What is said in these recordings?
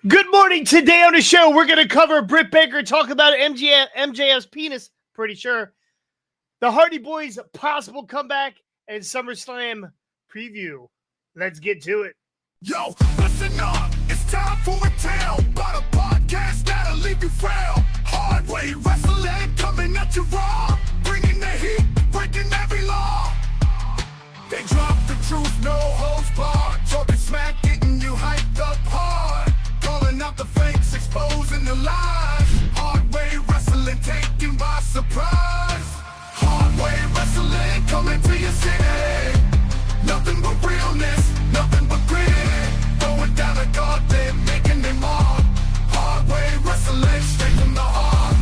Good morning. Today on the show, we're going to cover Britt Baker, talk about MJF's penis, pretty sure. The Hardy Boyz' possible comeback and Summerslam Preview. Let's get to it. Yo, listen up. It's time for a tale about a podcast that'll leave you frail. Hard way wrestling coming at you raw. Bringing the heat, breaking every law. They drop the truth, no holds barred. Talking smack, getting you hyped up hard. Calling out the fakes, exposing the lies. Hard way wrestling taken by surprise. Hard way wrestling coming to your city. Nothing but realness, nothing but grit. Going down a gauntlet, making them all. Hard way wrestling straight from the heart.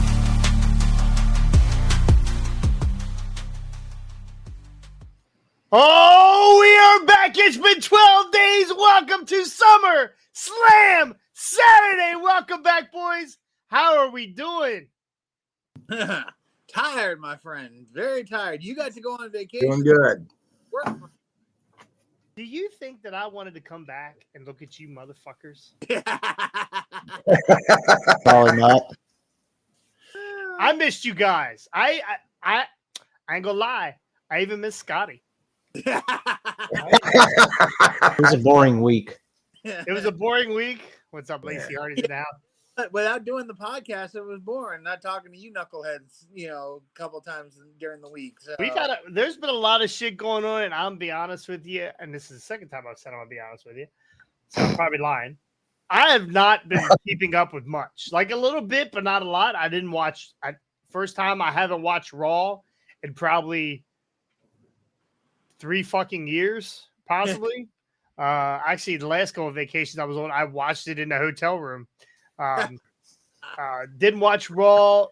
Oh, we are back. It's been 12 days. Welcome to Summer Slam Saturday. Welcome back, boys. How are we doing? Tired, my friend. Very tired. You got to go on vacation. Doing good. Do you think that I wanted to come back and look at you motherfuckers? Probably not. I missed you guys. I ain't gonna lie. I even missed Scotty. It was a boring week. It was a boring week. What's up, Lacey? Hardy's in the house. Without doing the podcast, it was boring. Not talking to you knuckleheads, a couple times during the week. So. There's been a lot of shit going on, and I'm gonna be honest with you. And this is the second time I've said I'm gonna be honest with you, so I'm probably lying. I have not been keeping up with much, like a little bit, but not a lot. I didn't watch. First time I haven't watched Raw in probably 3 fucking years, possibly. Actually, the last couple of vacations I was on, I watched it in the hotel room. Didn't watch Raw.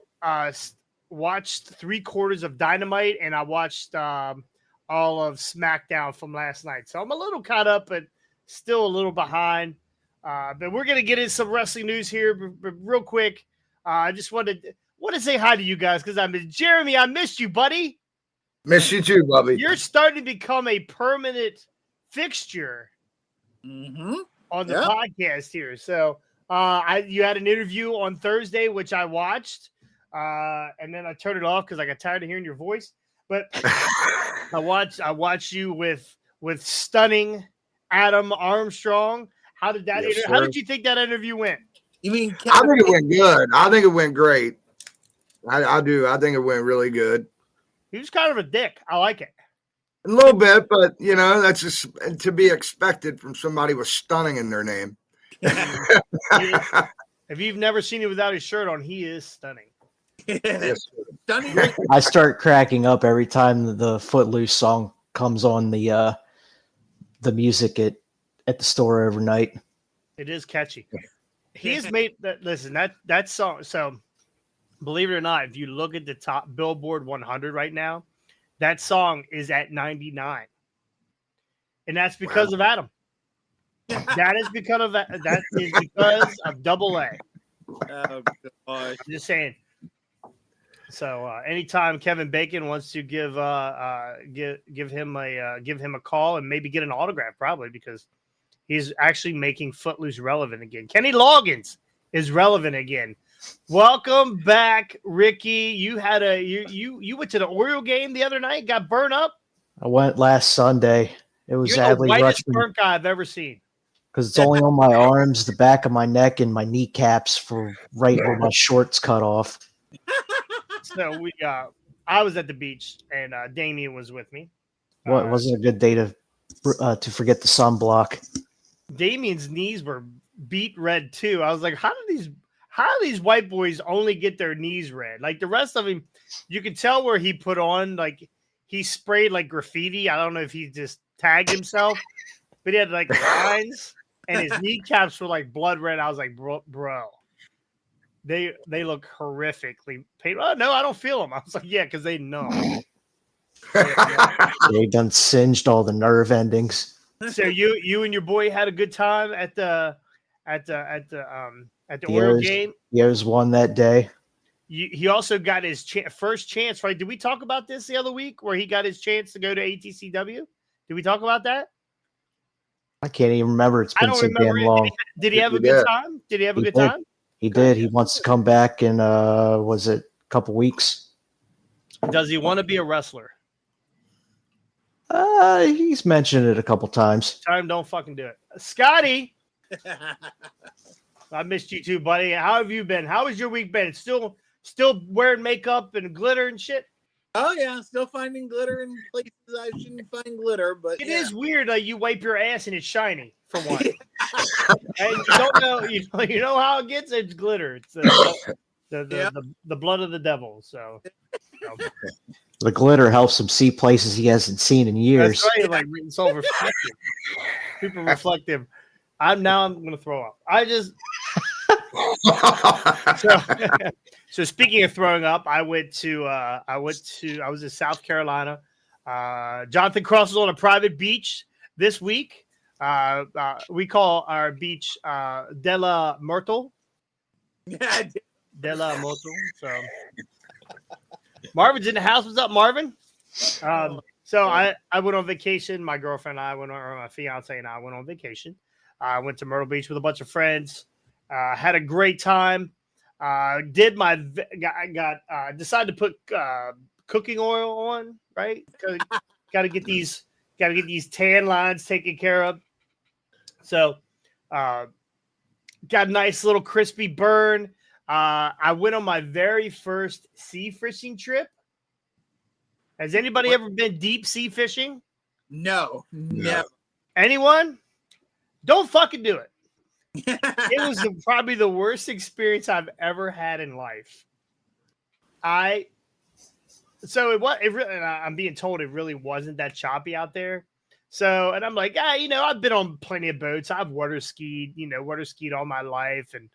Watched 3/4 of Dynamite, and I watched all of SmackDown from last night. So I'm a little caught up, but still a little behind. But we're gonna get into some wrestling news here, but real quick. I just wanted to say hi to you guys because Jeremy. I missed you, buddy. Miss you too, Bubby. You're starting to become a permanent fixture on the podcast here. So you had an interview on Thursday, which I watched, and then I turned it off because I got tired of hearing your voice. But I watched you with stunning Adam Armstrong. How did that? Yes, How did you think that interview went? You mean? I think it went good. I think it went great. I do. I think it went really good. He was kind of a dick. I like it. A little bit, but that's just to be expected from somebody with stunning in their name. If you've never seen him without his shirt on, he is stunning. Yes, Stunning. I start cracking up every time the Footloose song comes on the music at the store overnight. It is catchy. He has made that. Listen, that song. So, believe it or not, if you look at the top Billboard 100 right now, that song is at 99, and that's because of Adam. That is because of Double A. Oh, gosh. Just saying. So anytime Kevin Bacon wants to give him a call and maybe get an autograph, probably because he's actually making Footloose relevant again. Kenny Loggins is relevant again. Welcome back, Ricky. You had you went to the Oriole game the other night, got burned up. I went last Sunday. It was You're the sadly whitest rushed burnt guy I've ever seen. because it's only on my arms, the back of my neck, and my kneecaps for right where my shorts cut off. So I was at the beach, and Damien was with me. What wasn't a good day to forget the sunblock. Damien's knees were beat red too. I was like, how do these white boys only get their knees red? Like the rest of him, you could tell where he put on, like he sprayed like graffiti. I don't know if he just tagged himself, but he had like lines and his kneecaps were like blood red. I was like, bro, they look horrifically paid. Oh no, I don't feel them. I was like, yeah, because they know. They done singed all the nerve endings. So you and your boy had a good time at the Oriole game. Yo's won that day. He also got his first chance, right? Did we talk about this the other week where he got his chance to go to ATCW? Did we talk about that? I can't even remember. It's I been don't so remember. damn long. Did he have a He good did. time? Did he have a He good did. time? He did. He wants to come back in, was it a couple weeks? Does he want to be a wrestler? He's mentioned it a couple times. Time, don't fucking do it. Scotty, I missed you too, buddy. How have you been? How has your week been? Still wearing makeup and glitter and shit? Oh yeah, still finding glitter in places I shouldn't find glitter, but It yeah. is weird. Like you wipe your ass and it's shiny for one, and you don't know. You know how it gets. It's glitter. It's the blood of the devil. So The glitter helps him see places he hasn't seen in years. that's right. Like it's all reflective. Super reflective. I'm gonna throw up. So speaking of throwing up, I was in South Carolina. Jonathan Cross was on a private beach this week. We call our beach Della Myrtle. Yeah, Della Myrtle. So Marvin's in the house. What's up, Marvin? So I went on vacation. My girlfriend and I my fiance and I went on vacation. I went to Myrtle Beach with a bunch of friends. Had a great time. Decided to put cooking oil on, right? Got to get these tan lines taken care of. So, got a nice little crispy burn. I went on my very first sea fishing trip. Has anybody ever been deep sea fishing? no, never. Anyone? Don't fucking do it. It was probably the worst experience I've ever had in life. I'm being told it really wasn't that choppy out there. So, and I'm like, I've been on plenty of boats. I've water skied all my life. And,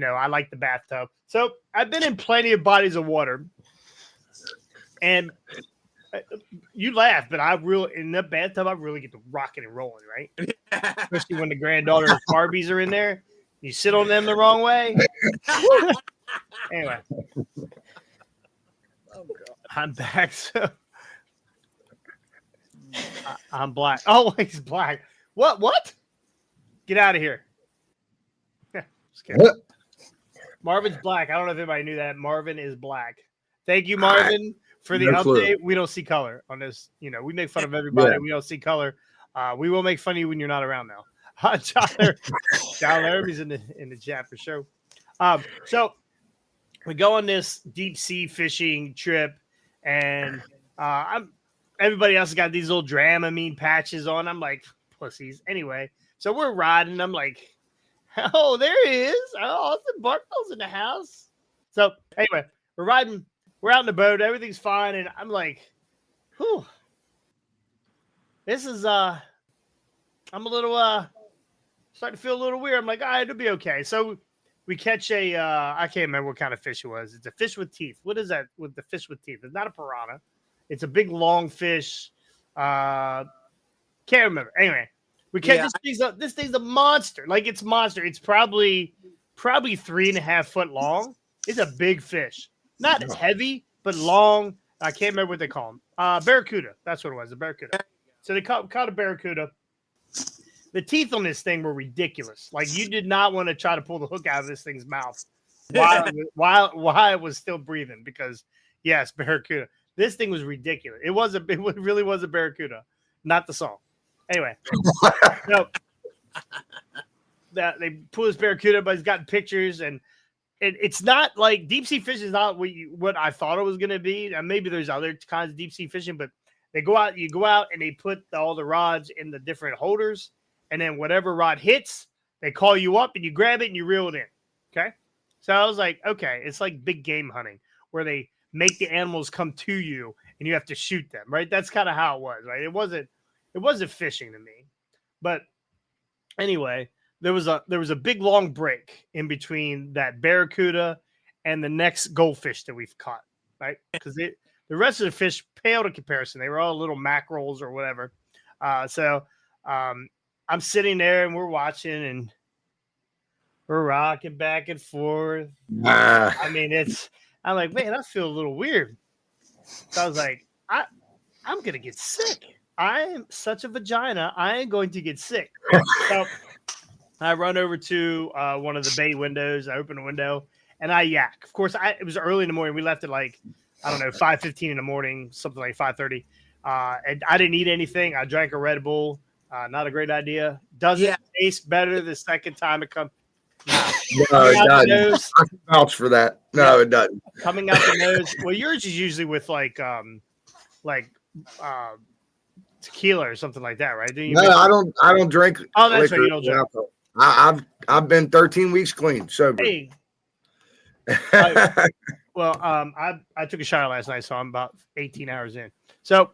I like the bathtub. So I've been in plenty of bodies of water. And you laugh, but in the bathtub, I really get to rocking and rolling, right? Especially when the granddaughter and Barbies are in there. You sit on them the wrong way. Anyway. Oh, God. I'm back. So I'm black. Oh, he's black. What? Get out of here. Just kidding. Marvin's black. I don't know if anybody knew that. Marvin is black. Thank you, Marvin, for the update. We don't see color on this. We make fun of everybody. Yeah. We don't see color. We will make fun of you when you're not around now. John Laramie's in the chat for sure. So we go on this deep sea fishing trip, and everybody else has got these little Dramamine patches on. I'm like, pussies. Anyway, so we're riding. I'm like, oh, there he is. Oh, Austin Bartell's in the house. So anyway, we're riding. We're out in the boat. Everything's fine. And I'm like, whew. This is, I'm a little, starting to feel a little weird. I'm like, all right, it'll be okay. So we catch I can't remember what kind of fish it was. It's a fish with teeth. What is that with the fish with teeth? It's not a piranha. It's a big, long fish. Can't remember. Anyway, we catch this thing's a monster. Like, it's monster. It's probably 3.5 foot long. It's a big fish. Not heavy, but long. I can't remember what they call them. Barracuda. That's what it was, a barracuda. So they caught a barracuda. The teeth on this thing were ridiculous. Like, you did not want to try to pull the hook out of this thing's mouth while it was still breathing. Because, yes, barracuda. This thing was ridiculous. It really was a barracuda, not the song. Anyway, so they pull this barracuda, but he's got pictures, and it's not like deep sea fishing is not what I thought it was going to be. And maybe there's other kinds of deep sea fishing, but you go out and they put all the rods in the different holders, and then whatever rod hits, they call you up and you grab it and you reel it in. Okay. So I was like, okay, it's like big game hunting where they make the animals come to you and you have to shoot them, right? That's kind of how it was, right? It wasn't fishing to me, but anyway, there was a big long break in between that barracuda and the next goldfish that we've caught, right? Because the rest of the fish paled in comparison. They were all little mackerels or whatever. So I'm sitting there and we're watching and we're rocking back and forth. I mean, I'm like, man, I feel a little weird. So I was like, I'm gonna get sick. I'm such a vagina. I ain't going to get sick. So I run over to one of the bay windows. I open a window and I yak. Of course, it was early in the morning. We left at like, I don't know, 5:15 in the morning, something like 5:30. And I didn't eat anything. I drank a Red Bull. Not a great idea. Doesn't taste better the second time it comes. No, it doesn't. I can vouch for that. No, it doesn't. Coming out the nose. Well, yours is usually with like tequila or something like that, right? I don't drink. Oh, that's right. You don't drink. I've been 13 weeks clean, sober. Hey. I took a shower last night, so I'm about 18 hours in. So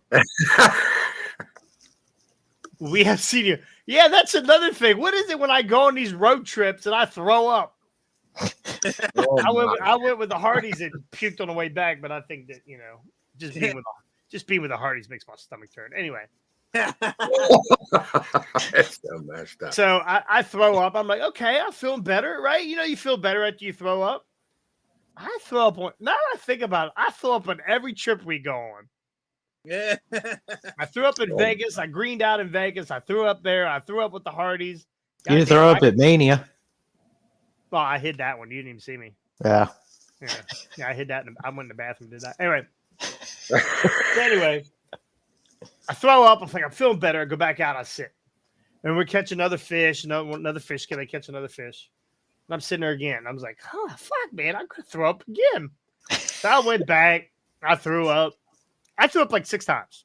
we have seen you. Yeah, that's another thing. What is it when I go on these road trips and I throw up? I went with the Hardys and puked on the way back, but I think that just being with the Hardys makes my stomach turn. Anyway. That's so messed up. So I throw up. I'm like, okay, I'm feeling better, right? You feel better after you throw up. I throw up on. Now that I think about it, I throw up on every trip we go on. Yeah. I threw up in Vegas. I greened out in Vegas. I threw up there. I threw up with the Hardys. You didn't throw up at Mania. Well, I hid that one. You didn't even see me. Yeah, I hid that. I went in the bathroom and did that. Anyway, I throw up. I'm like, I'm feeling better. I go back out. I sit. And we catch another fish. Another fish. Can I catch another fish? And I'm sitting there again. I was like, oh, fuck, man. I'm going to throw up again. So I went back. I threw up. I threw up like 6 times.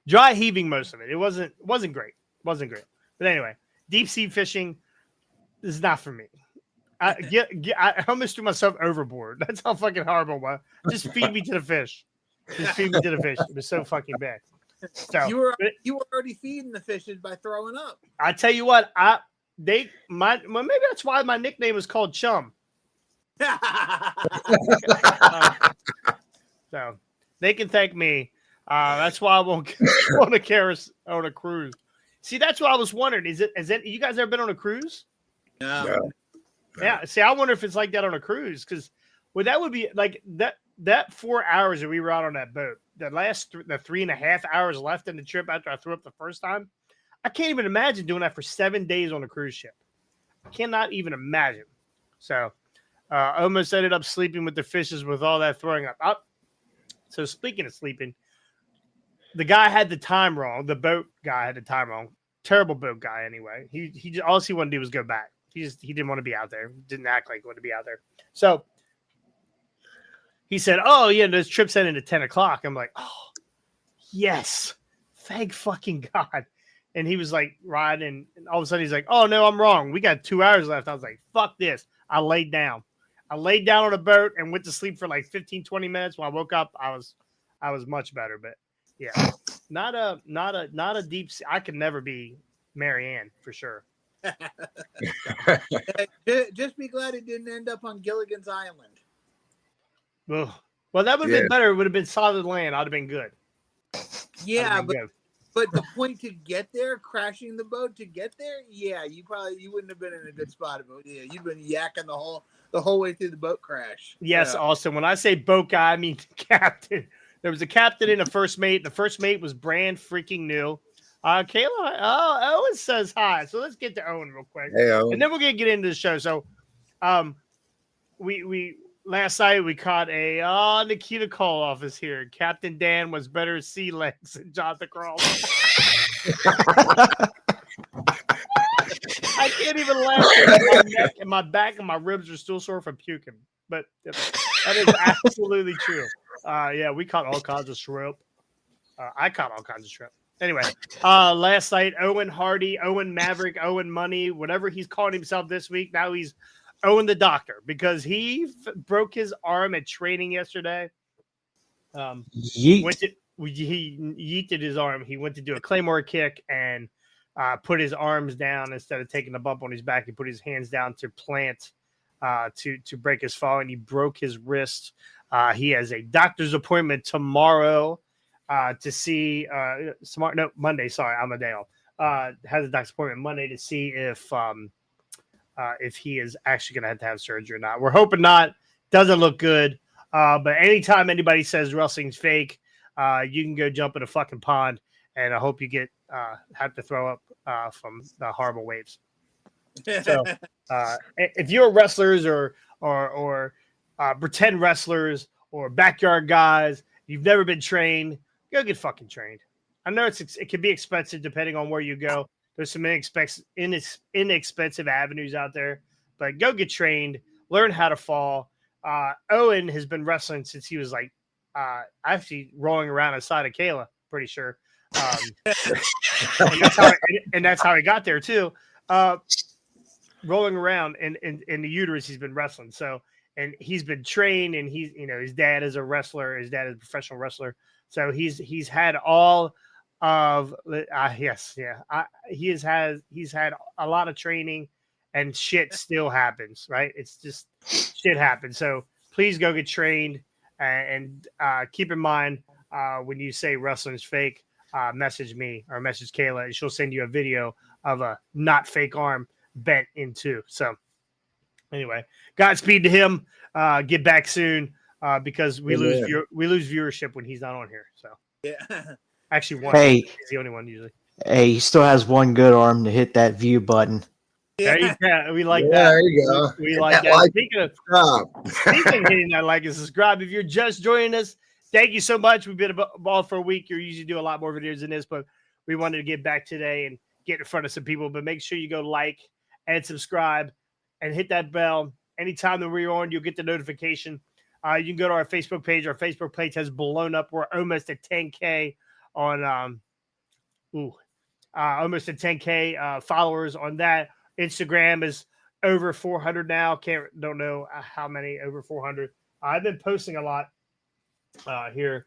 Dry heaving most of it. It wasn't great. Wasn't great. But anyway, deep sea fishing is not for me. I almost threw myself overboard. That's how fucking horrible it was. Just feed me to the fish. Just feed me to the fish. It was so fucking bad. So You were already feeding the fishes by throwing up. I tell you what, maybe that's why my nickname was called Chum. So they can thank me. That's why I won't want to carry on a cruise. See, that's what I was wondering. Is it? You guys ever been on a cruise? No. Yeah. See, I wonder if it's like that on a cruise, because that would be like that 4 hours that we were out on that boat. The last the 3.5 hours left in the trip after I threw up the first time. I can't even imagine doing that for 7 days on a cruise ship. I cannot even imagine. So, I almost ended up sleeping with the fishes with all that throwing up. So speaking of sleeping, the guy had the time wrong. The boat guy had the time wrong. Terrible boat guy. Anyway, he all he wanted to do was go back. He didn't want to be out there. Didn't act like he wanted to be out there. So he said, "Oh yeah, this trip's ending at 10 o'clock." I'm like, "Oh yes, thank fucking God." And he was like riding, and all of a sudden he's like, "Oh no, I'm wrong. We got 2 hours left." I was like, "Fuck this." I laid down on a boat and went to sleep for like 15, 20 minutes. When I woke up, I was much better. But yeah, not a deep sea. I could never be Marianne for sure. Just be glad it didn't end up on Gilligan's Island. Ugh. Well, that would have been better. It would have been solid land. I'd have been good. Yeah, but the point to get there, crashing the boat to get there, yeah, you wouldn't have been in a good spot. But yeah, you'd been yakking the whole way through the boat crash. Yes, Austin. When I say boat guy, I mean captain. There was a captain and a first mate. The first mate was brand freaking new. Kayla, Owen says hi. So let's get to Owen real quick. Hey, Owen. And then we're gonna get into the show. So we last night we caught a Nikita call off is here. Captain Dan was better at sea legs than Jonathan Cross. I can't even laugh. My neck and my back and my ribs are still sore from puking. But that is absolutely true. Yeah, we caught all kinds of shrimp. I caught all kinds of shrimp. Anyway, last night, Owen Hardy, Owen Maverick, Owen Money, whatever he's calling himself this week. Now he's Owen the Doctor because he broke his arm at training yesterday. He yeeted his arm. He went to do a Claymore kick and put his arms down instead of taking the bump on his back. He put his hands down to plant to break his fall, and he broke his wrist. He has a doctor's appointment tomorrow. To see Monday. Sorry, I'm a day off. Has a doctor's appointment Monday to see if he is actually going to have surgery or not. We're hoping not. Doesn't look good. But anytime anybody says wrestling's fake, you can go jump in a fucking pond, and I hope you get have to throw up from the horrible waves. So if you're wrestlers or pretend wrestlers or backyard guys, you've never been trained, go get fucking trained. I know it can be expensive depending on where you go. There's some inexpensive avenues out there, but go get trained, learn how to fall. Owen has been wrestling since he was like actually rolling around inside of Kayla, pretty sure. And that's how he got there too. Rolling around in the uterus, he's been wrestling. So, and he's been trained, and he's, his dad is a wrestler. His dad is a professional wrestler. So he's had all of he's had a lot of training, and shit still happens, right? It's just shit happens. So please go get trained, and keep in mind when you say wrestling's fake, message me or message Kayla, and she'll send you a video of a not fake arm bent in two. So anyway, Godspeed to him. Get back soon because we lose viewership when he's not on here. So Yeah. actually, he's the only one usually. Hey, he still has one good arm to hit that view button. Yeah, we like that. There you go. We like that. Speaking of hitting that like and subscribe, if you're just joining us, thank you so much. We've been involved for a week. You usually do a lot more videos than this, but we wanted to get back today and get in front of some people. But make sure you go like and subscribe and hit that bell. Anytime that we're on, you'll get the notification. You can go to our Facebook page. Our Facebook page has blown up. We're almost at 10K on almost at 10K followers on that. Instagram is over 400 now. Don't know how many over 400. I've been posting a lot here.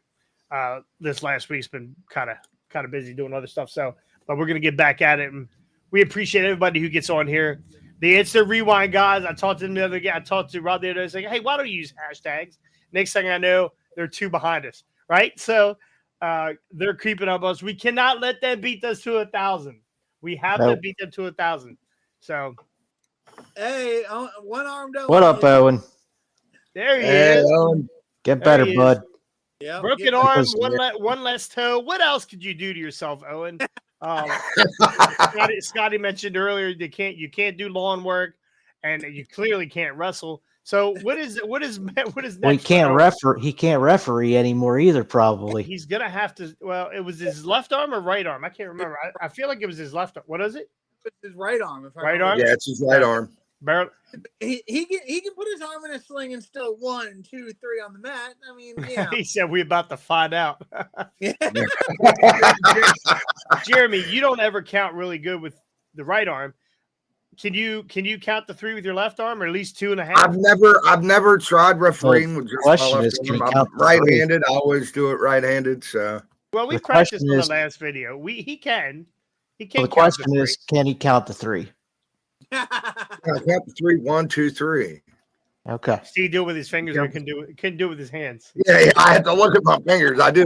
This last week's been kind of busy doing other stuff. So, but we're gonna get back at it, and we appreciate everybody who gets on here. The Instant Rewind guys, I talked to them the other day. I talked to Rob the other day, saying, "Hey, why don't you use hashtags?" Next thing I know, they're two behind us, right? So they're creeping up us. We cannot let them beat us to 1,000. We have to beat them to 1,000. So, hey, one arm don't. What up, Owen? There he is. Owen. Get better, bud. Yeah, broken arm, one less toe. What else could you do to yourself, Owen? Scotty mentioned earlier you can't do lawn work, and you clearly can't wrestle. So what is next? Well, he can't referee anymore either. Probably he's gonna have to. Well, it was his left arm or right arm. I can't remember. I feel like it was his left arm. What is it? It's his right arm. Right arm. Yeah, it's his right arm. Barely. He can put his arm in a sling and still 1, 2, 3 on the mat. I mean, yeah. He said we're about to find out. Jeremy, you don't ever count really good with the right arm. Can you count the 3 with your left arm, or at least 2.5? I've never tried refereeing with just my left arm. I'm right-handed. I always do it right-handed. So we practiced on the last video. He can. The question is, can he count the 3? I count the 3. 1, 2, 3. Okay. Steve do it with his fingers, or can do it with his hands. Yeah, I have to look at my fingers. I do.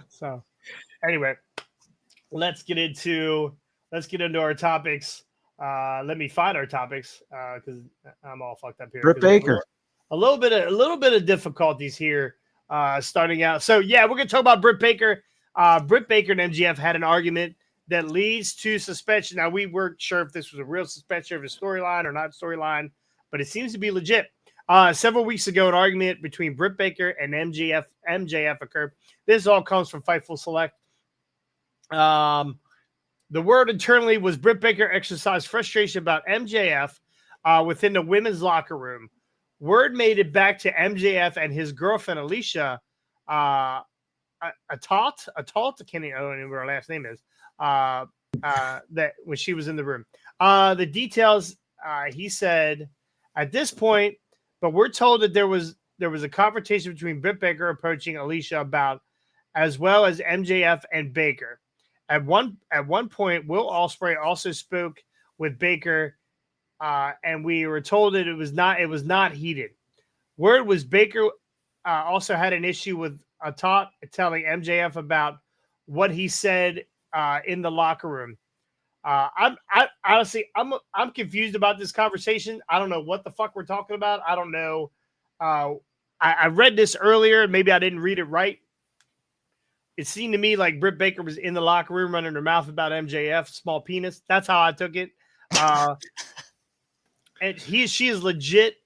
So, anyway, let's get into our topics. Let me find our topics because I'm all fucked up here. Britt Baker. A little bit of difficulties here starting out. So yeah, we're gonna talk about Britt Baker. Britt Baker and MJF had an argument that leads to suspension. Now, we weren't sure if this was a real suspension of a storyline or not storyline, but it seems to be legit. Several weeks ago, an argument between Britt Baker and MJF occurred. This all comes from Fightful Select. The word internally was Britt Baker exercised frustration about MJF within the women's locker room. Word made it back to MJF and his girlfriend, Alicia, Atot. I can't even know what her last name is. That when she was in the room, the details. He said at this point, but we're told that there was a confrontation between Britt Baker approaching Alicia about, as well as MJF and Baker. At one point, Will Ospreay also spoke with Baker, and we were told that it was not heated. Word was Baker also had an issue with Atot telling MJF about what he said in the locker room. I'm confused about this conversation. I don't know what the fuck we're talking about. I don't know I read this earlier. Maybe I didn't read it right. It seemed to me like Britt Baker was in the locker room running her mouth about MJF, small penis. That's how I took it. And she is legit.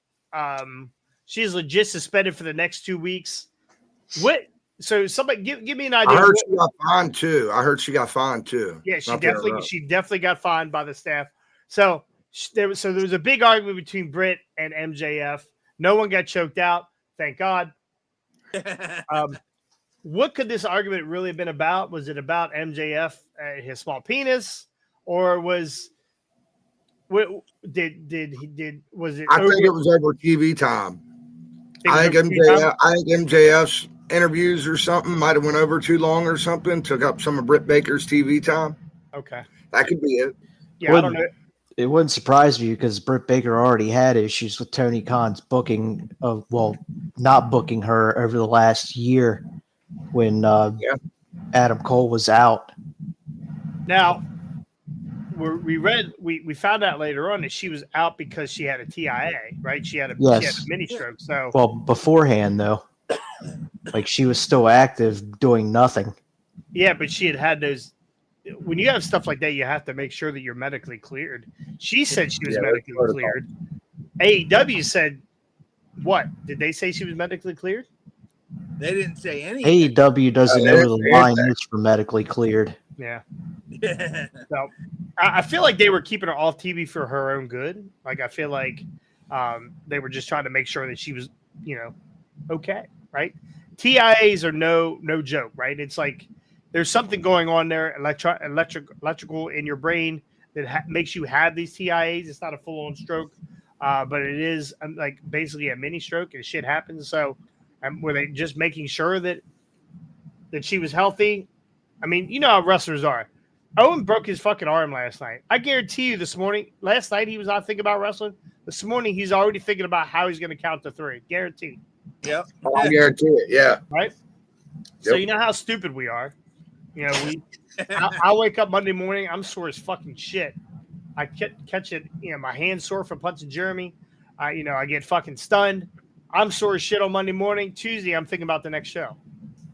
She is legit suspended for the next 2 weeks. What? So somebody give me an idea. I heard she got fined too. Yeah, she definitely got fined by the staff. So there was a big argument between Britt and MJF. No one got choked out, thank God. What could this argument really have been about? Was it about MJF and his small penis, or was it? I think it was over TV time. I think MJF's interviews or something might have went over too long or something. Took up some of Britt Baker's TV time. Okay, that could be it. Yeah, I don't know. It wouldn't surprise me because Britt Baker already had issues with Tony Khan's booking of not booking her over the last year when Adam Cole was out. Now, we found out later on that she was out because she had a TIA, right? She had a mini stroke. So beforehand though, like she was still active, doing nothing. Yeah, but she had those. When you have stuff like that, you have to make sure that you're medically cleared. She said she was medically cleared. AEW said, what? Did they say she was medically cleared? They didn't say anything. AEW doesn't know the line is for medically cleared. Yeah. So I feel like they were keeping her off TV for her own good. Like I feel like they were just trying to make sure that she was, okay, right? TIAs are no joke, right? It's like there's something going on there, electrical in your brain that makes you have these TIAs. It's not a full-on stroke, but it is like basically a mini stroke, and shit happens. So were they just making sure that she was healthy? I mean, you know how wrestlers are. Owen broke his fucking arm last night. I guarantee you last night he was not thinking about wrestling. This morning he's already thinking about how he's going to count to 3. Guaranteed. Yep. I guarantee it, yeah. Right? Yep. So you know how stupid we are. I wake up Monday morning, I'm sore as fucking shit. I catch it, my hand's sore from punching Jeremy. I get fucking stunned. I'm sore as shit on Monday morning. Tuesday, I'm thinking about the next show.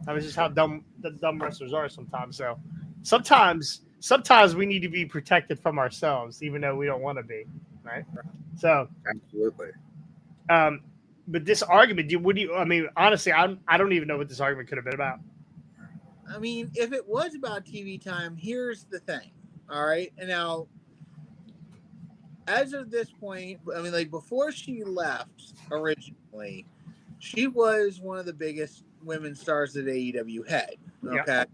That was just how dumb the dumb wrestlers are sometimes. So sometimes we need to be protected from ourselves, even though we don't want to be, right? So absolutely. But this argument, honestly, I don't even know what this argument could have been about. I mean, if it was about TV time, here's the thing. All right. And now, as of this point, before she left originally, she was one of the biggest women's stars that AEW had. Okay. Yeah.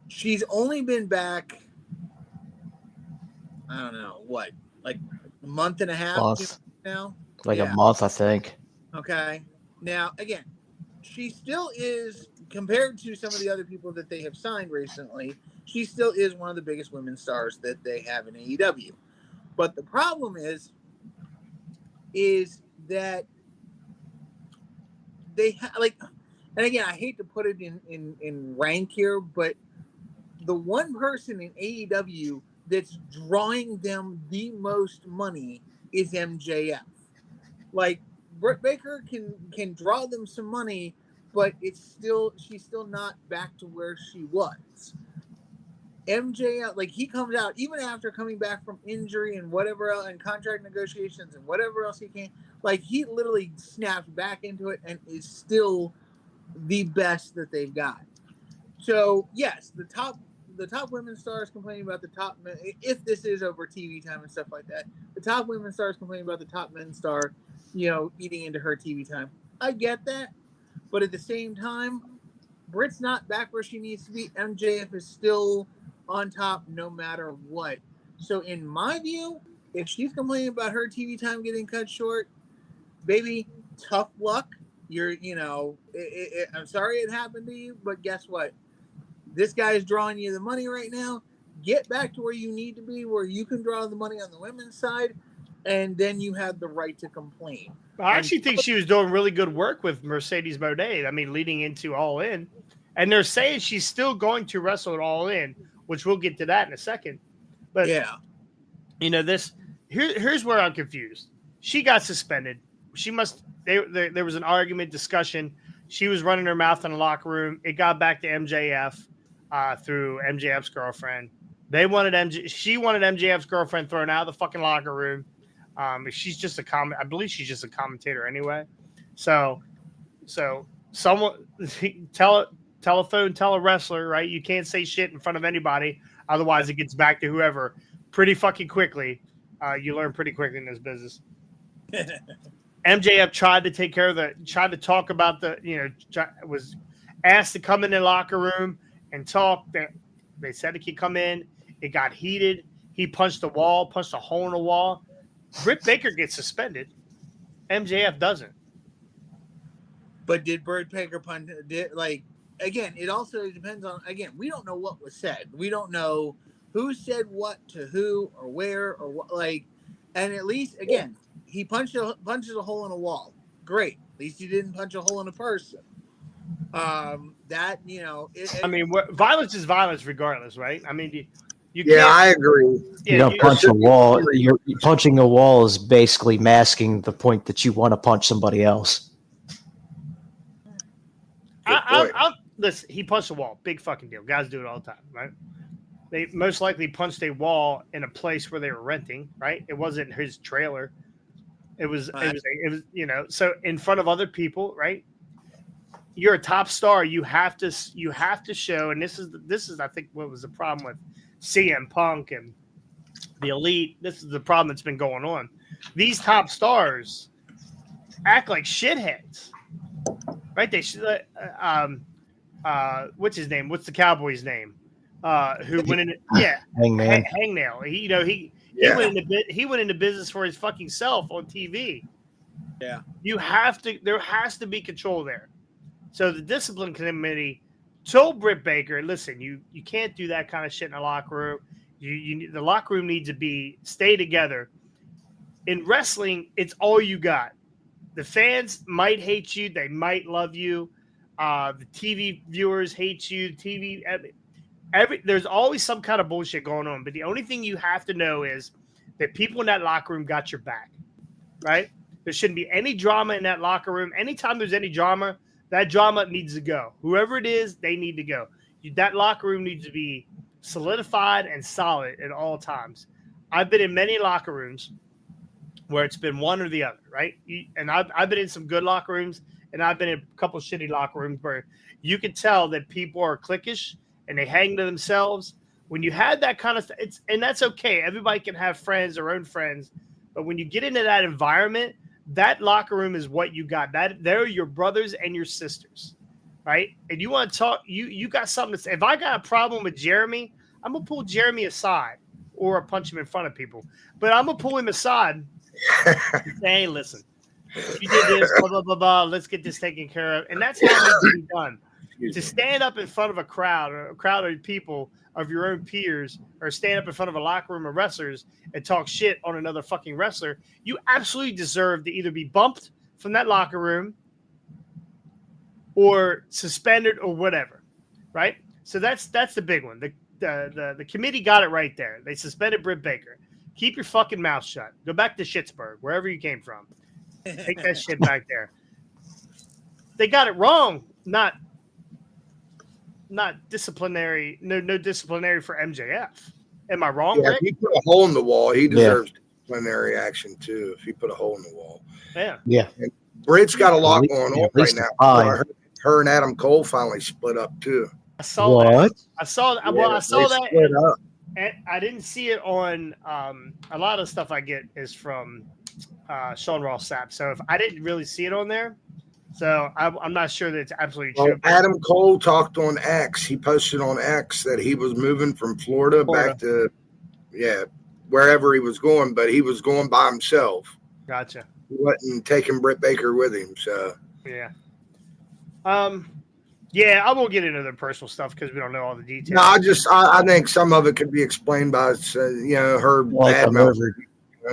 She's only been back, I don't know, what, like a month and a half now? Like a month, I think. Okay. Now, again, she still is, compared to some of the other people that they have signed recently, she still is one of the biggest women's stars that they have in AEW. But the problem is that they and again, I hate to put it in rank here, but the one person in AEW that's drawing them the most money is MJF. Like, Britt Baker can draw them some money, but she's still not back to where she was. MJF, he comes out even after coming back from injury and whatever else, and contract negotiations and whatever else he can. He literally snaps back into it and is still the best that they've got. So yes, the top women's stars complaining about the top men. If this is over TV time and stuff like that, the top women's stars complaining about the top men's star, eating into her TV time. I get that, but at the same time, Britt's not back where she needs to be. MJF is still on top no matter what. So in my view, if she's complaining about her TV time getting cut short, baby, tough luck. I'm sorry it happened to you, but guess what? This guy is drawing you the money right now. Get back to where you need to be, where you can draw the money on the women's side, and then you have the right to complain. I actually think she was doing really good work with Mercedes Moné. leading into All In. And they're saying she's still going to wrestle at All In, which we'll get to that in a second. But, yeah, here's where I'm confused. She got suspended. There was an argument, discussion. She was running her mouth in the locker room. It got back to MJF through MJF's girlfriend. She wanted MJF's girlfriend thrown out of the fucking locker room. She's just I believe she's just a commentator anyway. So someone tell a wrestler, right? You can't say shit in front of anybody, otherwise it gets back to whoever pretty fucking quickly. You learn pretty quickly in this business. MJF tried to talk about was asked to come in the locker room and talk. They said he could come in. It got heated. He punched a hole in the wall. Britt Baker gets suspended. MJF doesn't. But did Britt Baker punch? Again, it also depends on. Again, we don't know what was said. We don't know who said what to who or where or what. And at least again, he punches a hole in a wall. Great. At least he didn't punch a hole in a person. Violence is violence regardless, right? I mean, I agree. You don't punch a wall. You're punching a wall is basically masking the point that you want to punch somebody else. Listen, he punched a wall. Big fucking deal. Guys do it all the time, right? They most likely punched a wall in a place where they were renting, right? It wasn't his trailer. It was so in front of other people, right? You're a top star. You have to show, and this is I think what was the problem with CM Punk and the Elite. This is the problem that's been going on. These top stars act like shitheads, right? They should. What's his name? What's the Cowboy's name? Who went in? Yeah, Hangman. Hangnail. He went into business for his fucking self on TV. Yeah, there has to be control there. So the discipline committee told Britt Baker, listen, you can't do that kind of shit in the locker room. The locker room needs to stay together. In wrestling, it's all you got. The fans might hate you. They might love you. The TV viewers hate you. There's always some kind of bullshit going on. But the only thing you have to know is that people in that locker room got your back, right? There shouldn't be any drama in that locker room. Anytime there's any drama, that drama needs to go. Whoever it is, they need to go. That locker room needs to be solidified and solid at all times. I've been in many locker rooms where it's been one or the other, right? And I've been in some good locker rooms, and I've been in a couple of shitty locker rooms where you can tell that people are cliquish and they hang to themselves. When you had that kind of stuff, and that's okay. Everybody can have friends, their own friends. But when you get into that environment, that locker room is what you got. They're your brothers and your sisters, right? And you want to talk, you got something to say. If I got a problem with Jeremy, I'm going to pull Jeremy aside or punch him in front of people. But I'm going to pull him aside and say, hey, listen, you did this, blah, blah, blah, blah. Let's get this taken care of. And that's how it's been done. To stand up in front of a crowd of people of your own peers, or stand up in front of a locker room of wrestlers and talk shit on another fucking wrestler, you absolutely deserve to either be bumped from that locker room or suspended or whatever, right? So that's the big one. The committee got it right there. They suspended Britt Baker. Keep your fucking mouth shut. Go back to Schittsburg, wherever you came from. Take that shit back there. They got it wrong. Not disciplinary. No disciplinary for MJF. Am I wrong? Yeah, Rick? if he put a hole in the wall, he deserves disciplinary action too. If he put a hole in the wall. Yeah. And Britt's got a lot going on right now. Her and Adam Cole finally split up too. I saw that. I saw that. Split up. And I didn't see it on a lot of stuff I get is from Sean Ross Sapp. So if I didn't really see it on there, so I'm not sure that it's absolutely true. Adam Cole talked on X. He posted on X that he was moving from Florida back to wherever he was going, but he was going by himself. Gotcha. He wasn't taking Britt Baker with him. So yeah. Yeah, I won't get into the personal stuff because we don't know all the details. No, I think some of it could be explained by her bad mouth.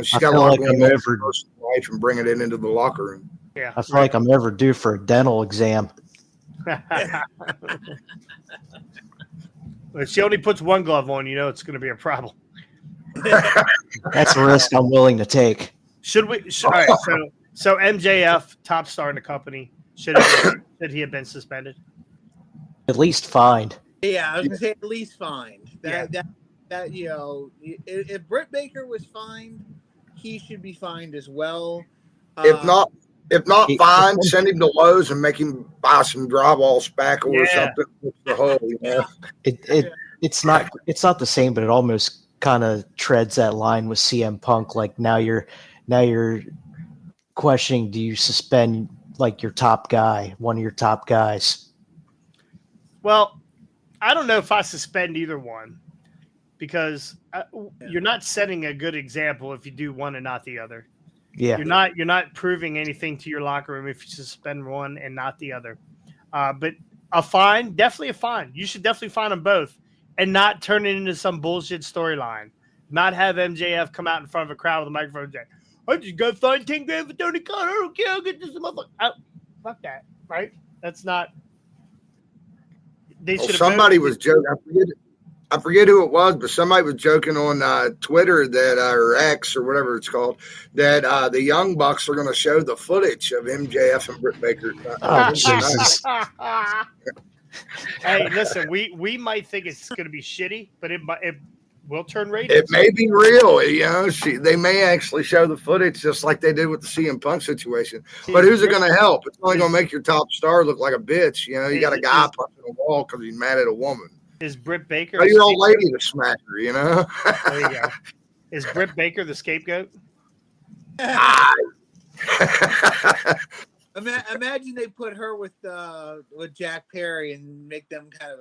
She's got a lot going on in her personal life and bringing it into the locker room. Yeah, I feel like I'm ever due for a dental exam. If she only puts one glove on, it's going to be a problem. That's a risk I'm willing to take. All right, so So MJF, top star in the company, should he have been suspended? At least fined. Yeah, I was gonna say at least fined. That if Britt Baker was fined, he should be fined as well. If not fine, It- send him to Lowe's and make him buy some drywall spackle or Yeah. something. Fix the hole, you know? It's not the same, but it almost kind of treads that line with CM Punk. Like now you're questioning, do you suspend like your top guy, one of your top guys? Well, I don't know if I suspend either one because you're not setting a good example if you do one and not the other. Yeah, You're not proving anything to your locker room if you suspend one and not the other. But a fine, definitely a fine. You should definitely fine them both and not turn it into some bullshit storyline. Not have MJF come out in front of a crowd with a microphone and say, I just got fined 10 grand for Tony Khan. I don't care. I'll get this motherfucker. Fuck that, right? That's not. They should have. Somebody was joking. I forget who it was, but somebody was joking on Twitter that or X or whatever it's called that the Young Bucks are going to show the footage of MJF and Britt Baker. Oh, Jesus. Hey, listen, we might think it's going to be shitty, but it will turn ratings. It may be real, you know. They may actually show the footage just like they did with the CM Punk situation. But who's it going to help? It's only going to make your top star look like a bitch. You know, you got a guy punching a wall because he's mad at a woman. Is Britt Baker? Tell your old lady to smack her, you know? There you go. Is Britt Baker the scapegoat? Imagine they put her with Jack Perry and make them kind of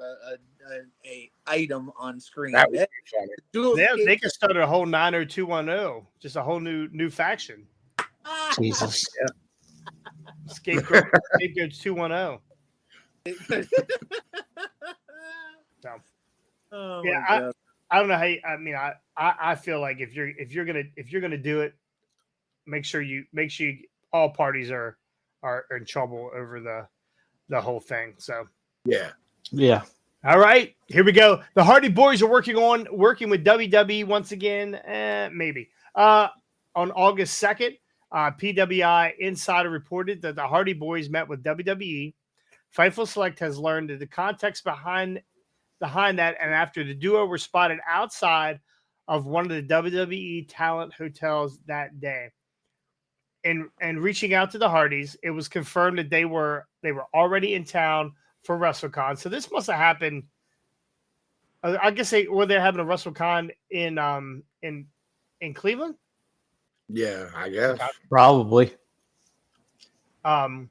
a item on screen. That would be funny. They could start a whole 90210, just a whole new faction. Jesus. Scapegoats 210. So, yeah, I don't know how. I feel like if you're gonna do it, make sure all parties are in trouble over the whole thing. So yeah. All right, here we go. The Hardy Boyz are working with WWE once again. Maybe on August 2nd, PWI Insider reported that the Hardy Boyz met with WWE. Fightful Select has learned that the context behind that, and after the duo were spotted outside of one of the WWE talent hotels that day. And reaching out to the Hardys, it was confirmed that they were already in town for WrestleCon. So this must have happened. I guess they're having a WrestleCon in Cleveland. Yeah, I guess Probably. that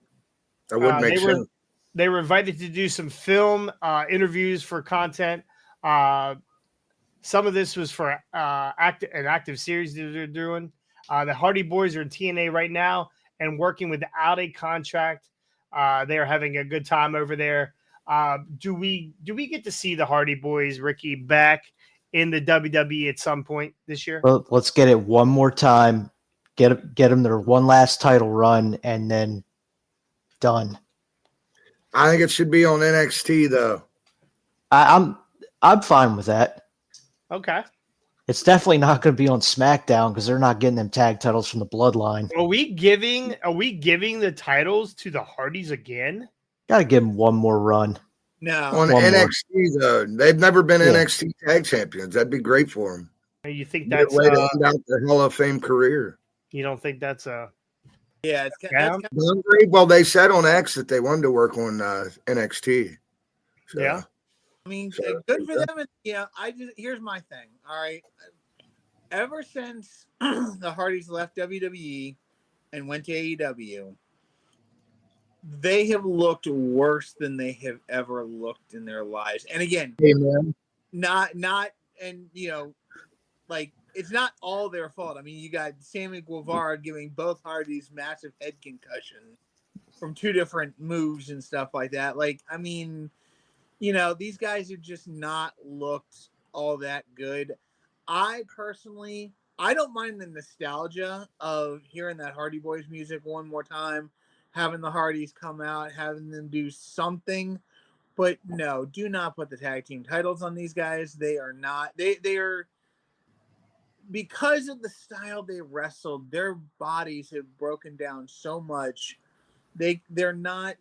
would make sense. They were invited to do some film interviews for content. Some of this was for an active series that they're doing. The Hardy Boyz are in TNA right now and working without a contract. They are having a good time over there. Do we get to see the Hardy Boyz, Ricky, back in the WWE at some point this year? Well, let's get it one more time. Get them their one last title run, and then done. I think it should be on NXT though. I'm fine with that. Okay. It's definitely not going to be on SmackDown because they're not getting them tag titles from the Bloodline. Are we giving the titles to the Hardys again? Got to give them one more run. No. On NXT though, they've never been NXT tag champions. That'd be great for them. You think that's a way to end out their Hall of Fame career? You don't think that's a it's well, they said on X that they wanted to work on NXT. So. Yeah. I mean, good for them. Here's my thing. All right. Ever since the Hardys left WWE and went to AEW, they have looked worse than they have ever looked in their lives. And again, it's not all their fault. I mean, you got Sammy Guevara giving both Hardys massive head concussion from two different moves and stuff like that. These guys have just not looked all that good. I don't mind the nostalgia of hearing that Hardy Boyz music one more time, having the Hardys come out, having them do something. But no, do not put the tag team titles on these guys. They are not. because of the style they wrestled, their bodies have broken down so much. They're not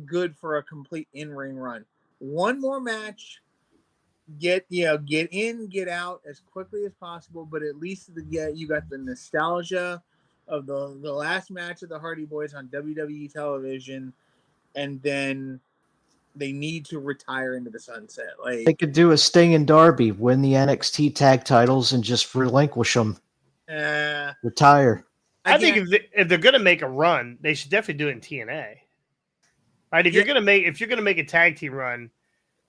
good for a complete in-ring run. One more match, get in, get out as quickly as possible, but at least you got the nostalgia of the last match of the Hardy Boyz on WWE television, and then they need to retire into the sunset. Like, they could do a Sting and Darby, win the NXT tag titles, and just relinquish them. Retire. I think if they're going to make a run, they should definitely do it in TNA. Right? If you're going to make a tag team run,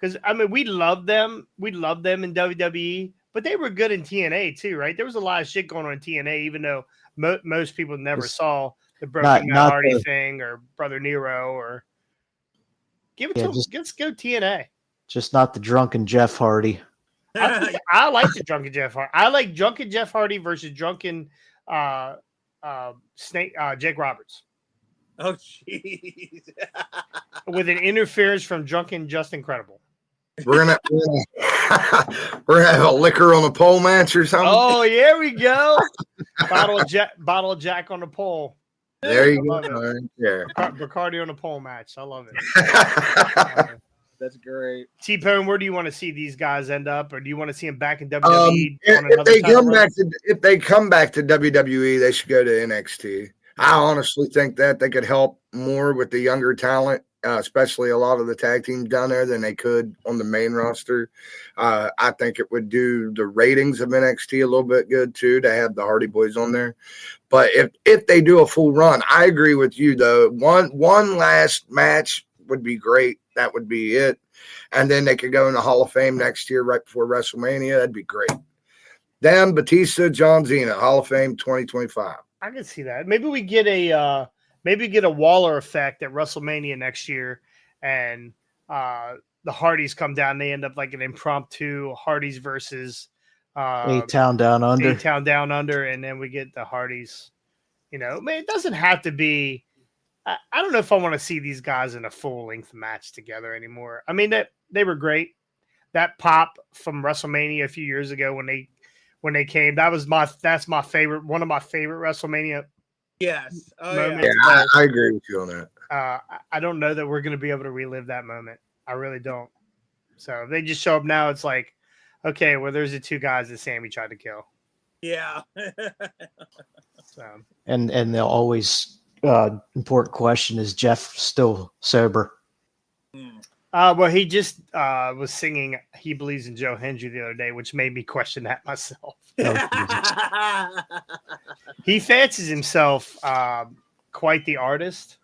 because I mean we love them in WWE, but they were good in TNA too, right? There was a lot of shit going on in TNA, even though most people never saw the Broken Matt Hardy thing or Brother Nero or. Give it to them. Let's go TNA. Just not the drunken Jeff Hardy. I like the drunken Jeff Hardy. I like drunken Jeff Hardy versus drunken Jake Roberts. Oh, jeez. With an interference from drunken Just Incredible. We're gonna have a liquor on the pole match or something. Oh, here we go. Bottle of Jack on the pole. There you go. Yeah. Bacardi on the pole match. I love it. That's great. T-Bone, where do you want to see these guys end up, or do you want to see them back in WWE? If they come back to WWE, they should go to NXT. I honestly think that they could help more with the younger talent, especially a lot of the tag teams down there, than they could on the main roster. I think it would do the ratings of NXT a little bit good too to have the Hardy Boyz on there. But if they do a full run, I agree with you though. One last match would be great. That would be it. And then they could go in the Hall of Fame next year right before WrestleMania. That'd be great. Then Batista, John Cena, Hall of Fame 2025. I can see that. Maybe we get a Waller effect at WrestleMania next year, and the Hardys come down. They end up like an impromptu Hardys versus A-Town Down Under. A-Town Down Under, and then we get the Hardys. You know, it doesn't have to be. I don't know if I want to see these guys in a full-length match together anymore. I mean, that they were great. That pop from WrestleMania a few years ago when they came, that's my favorite, one of my favorite WrestleMania. Yes. moments. Yeah, I agree with you on that. I don't know that we're going to be able to relive that moment. I really don't. So if they just show up now, it's like, okay, well, there's the two guys that Sammy tried to kill. Yeah. So And they'll always important question, is Jeff still sober? Well, he just was singing "He Believes in Joe Hendry" the other day, which made me question that myself. He fancies himself quite the artist.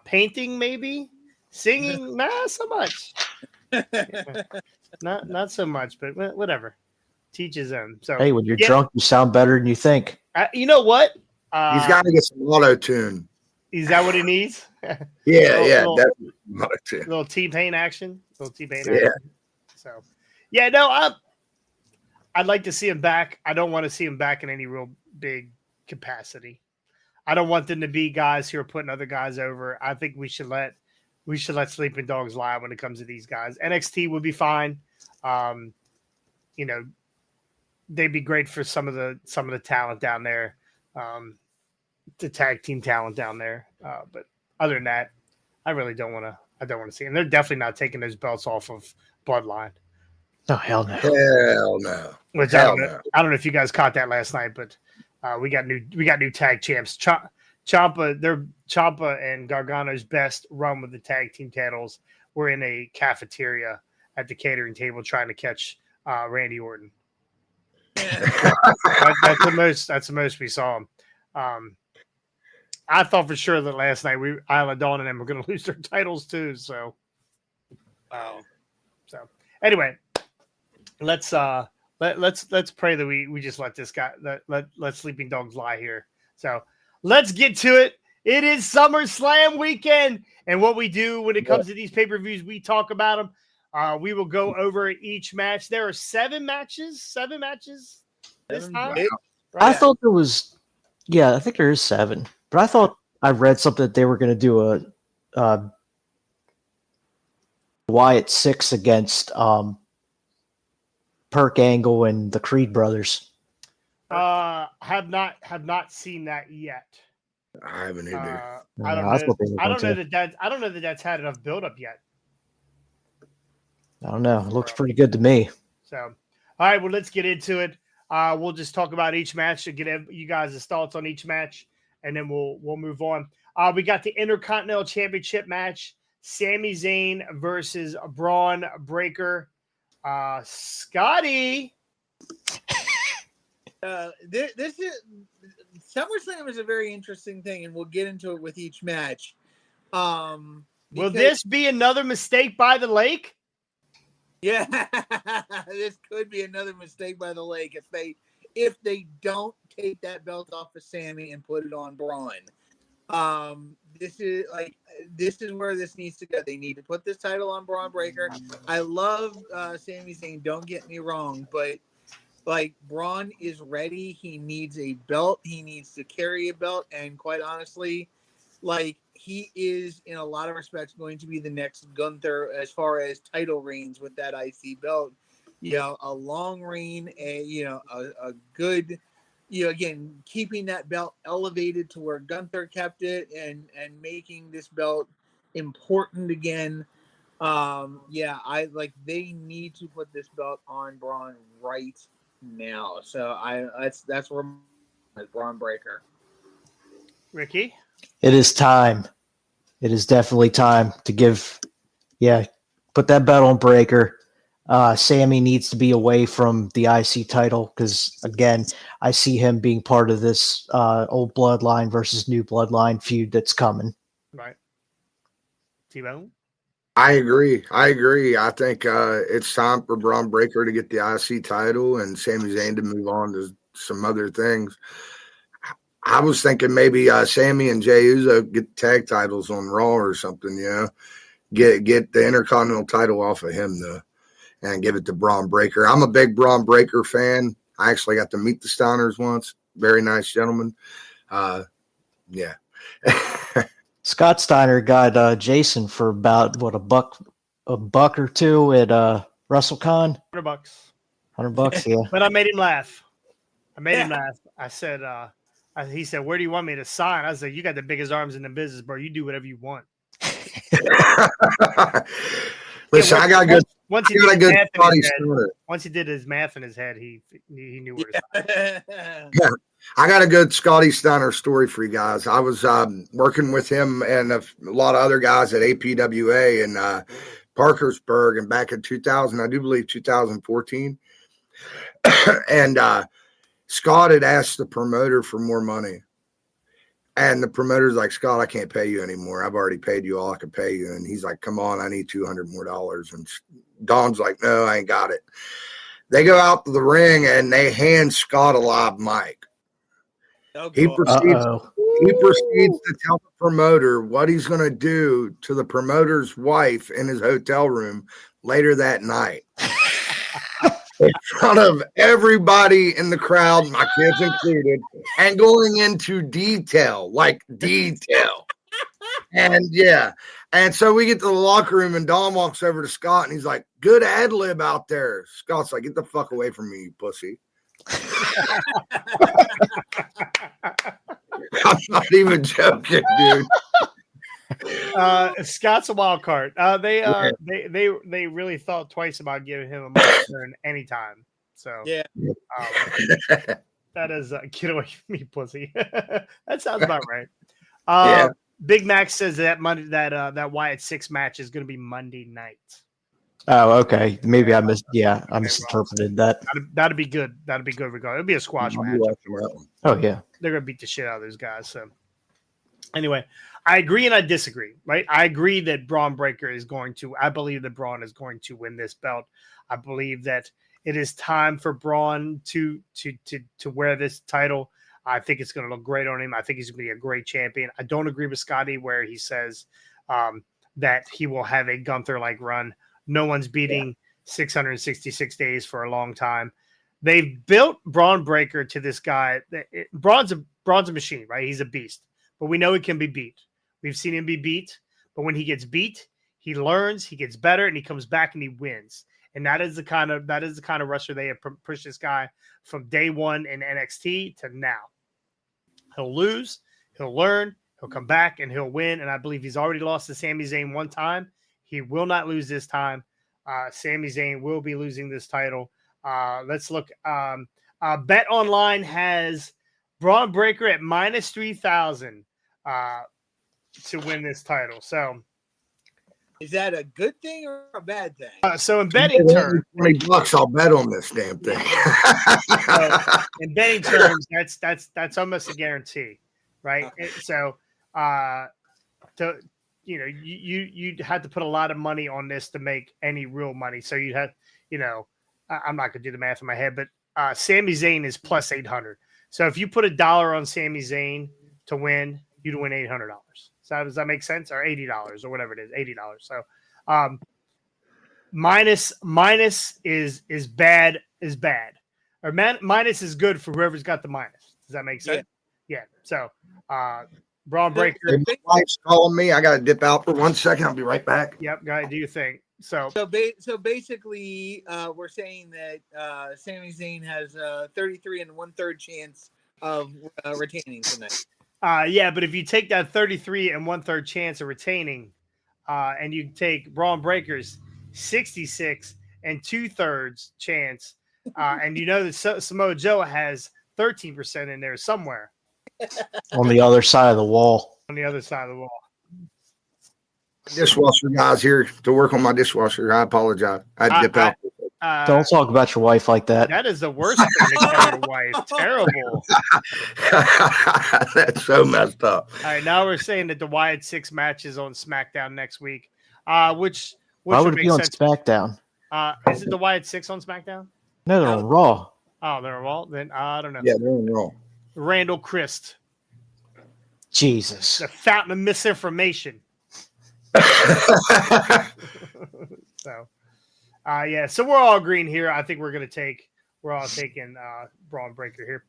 Painting, maybe. Singing, not so much. Not so much, but whatever. Teach his own. So hey, when you're drunk, you sound better than you think. You know what? He's got to get some auto tune. Is that what he needs? Definitely. Little T-Pain action. Yeah. So, yeah, no, I'd like to see him back. I don't want to see him back in any real big capacity. I don't want them to be guys who are putting other guys over. I think we should let sleeping dogs lie when it comes to these guys. NXT would be fine. You know, they'd be great for some of the talent down there. The tag team talent down there. But other than that, I really don't want to see. And they're definitely not taking those belts off of Bloodline. Oh, hell no. Hell no. Which I don't know if you guys caught that last night, but we got new tag champs. Ciampa and Gargano's best run with the tag team titles were in a cafeteria at the catering table trying to catch Randy Orton. That's the most we saw him. I thought for sure that last night Isla Dawn and them were going to lose their titles too. So anyway, let's pray that we just let this guy let sleeping dogs lie here. So let's get to it. It is SummerSlam weekend, and what we do when it comes to these pay-per-views, we talk about them. We will go over each match. There are 7 matches this time. Right? I thought there was, I think there is 7. But I thought I read something that they were going to do a Wyatt 6 against Perk Angle and the Creed brothers. Have not seen that yet. I haven't either. I don't know. I don't know that that's had enough build up yet. I don't know. It looks pretty good to me. So, all right. Well, let's get into it. We'll just talk about each match to get you guys' thoughts on each match, and then we'll move on. We got the Intercontinental Championship match: Sami Zayn versus Braun Breaker. Scotty. This is SummerSlam is a very interesting thing, and we'll get into it with each match. Will this be another mistake by the lake? Yeah, this could be another mistake by the lake if they don't take that belt off of Sami and put it on Braun. This is where this needs to go. They need to put this title on Braun Breaker. I love Sami Zayn. Don't get me wrong, but like Braun is ready. He needs a belt. He needs to carry a belt, and quite honestly, like he is in a lot of respects going to be the next Gunther as far as title reigns with that IC belt. You know, a long reign, a good, again, keeping that belt elevated to where Gunther kept it and making this belt important again. They need to put this belt on Braun right now. So that's where Braun Breaker. Ricky? It is time. It is definitely time to put that belt on Breaker. Sami needs to be away from the IC title because, again, I see him being part of this old bloodline versus new bloodline feud that's coming. Right. T-Bone? I agree. I think it's time for Braun Breaker to get the IC title and Sami Zayn to move on to some other things. I was thinking maybe Sami and Jey Uso get tag titles on Raw or something, Get the Intercontinental title off of him, though, and give it to Braun Breaker. I'm a big Braun Breaker fan. I actually got to meet the Steiners once. Very nice gentlemen. Yeah. Scott Steiner got Jason for about, a buck or two at WrestleCon? $100. $100, yeah. But I made him laugh. I said, he said, "Where do you want me to sign?" I said, "You got the biggest arms in the business, bro. You do whatever you want." Listen, I got good. Once he did his math in his head, he knew where to sign. Yeah, I got a good Scotty Steiner story for you guys. I was working with him and a lot of other guys at APWA in Parkersburg, and back in 2000, I do believe 2014, and Scott had asked the promoter for more money. And the promoter's like, "Scott, I can't pay you anymore. I've already paid you all I could pay you." And he's like, "Come on, I need $200 more." And Don's like, "No, I ain't got it." They go out to the ring and they hand Scott a live mic. He proceeds to tell the promoter what he's going to do to the promoter's wife in his hotel room later that night. In front of everybody in the crowd, my kids included, and going into detail. And so we get to the locker room, and Don walks over to Scott, and he's like, "Good ad lib out there." Scott's like, "Get the fuck away from me, you pussy." I'm not even joking, dude. Scott's a wild card. They really thought twice about giving him a mic turn anytime. So that is get away from me, pussy. That sounds about right. Big Mac says that Monday that Wyatt 6 match is going to be Monday night. Oh, okay. Maybe I misinterpreted that. That'd be good. That'd be good. Regardless, it'd be a squash match. Oh yeah, they're gonna beat the shit out of those guys. So anyway, I agree and I disagree. Right? I agree that Braun Breaker is going to. I believe that Braun is going to win this belt. I believe that it is time for Braun to wear this title. I think it's going to look great on him. I think he's going to be a great champion. I don't agree with Scotty where he says that he will have a Gunther-like run. No one's beating 666 days for a long time. They've built Braun Breaker to this guy. Braun's a machine, right? He's a beast. But we know he can be beat. We've seen him be beat. But when he gets beat, he learns, he gets better, and he comes back and he wins. and that is the kind of wrestler they have pushed this guy from day one in NXT to now. He'll lose, he'll learn, he'll come back, and he'll win. And I believe he's already lost to Sami Zayn one time. He will not lose this time. Sami Zayn will be losing this title. Let's look. Bet Online has Braun Breaker at minus 3,000 to win this title. So, is that a good thing or a bad thing? So in betting terms, $20, I'll bet on this damn thing. In betting terms, that's almost a guarantee, right? So, you'd have to put a lot of money on this to make any real money. So you'd have, I'm not gonna do the math in my head, but Sami Zayn is plus 800. So if you put $1 on Sami Zayn to win, you'd win $800. So does that make sense? Or $80 or whatever it is, $80. So minus is bad, or minus is good for whoever's got the minus. Does that make sense? Yeah. So Braun Breaker. My wife's calling me. I got to dip out for 1 second. I'll be right back. Yep, guy, do your thing. So basically, we're saying that Sami Zayn has a 33 1/3 chance of retaining tonight. Yeah, but if you take that 33 1/3 chance of retaining, and you take Braun Breaker's 66 2/3 chance, and that Samoa Joe has 13% in there somewhere. On the other side of the wall. On the other side of the wall. Dishwasher guy's here to work on my dishwasher. I apologize. I had to dip out. Don't talk about your wife like that. That is the worst thing to tell your wife. Terrible. That's so messed up. All right, now we're saying that the Wyatt 6 match is on SmackDown next week. Which Why would it be on sense. SmackDown? Is it the Wyatt 6 on SmackDown? No, they're on Raw. Oh, they're on Raw? Then I don't know. Yeah, they're on Raw. Randall Christ. Jesus. The fountain of misinformation. So we're all green here. I think we're all taking Braun Breaker here.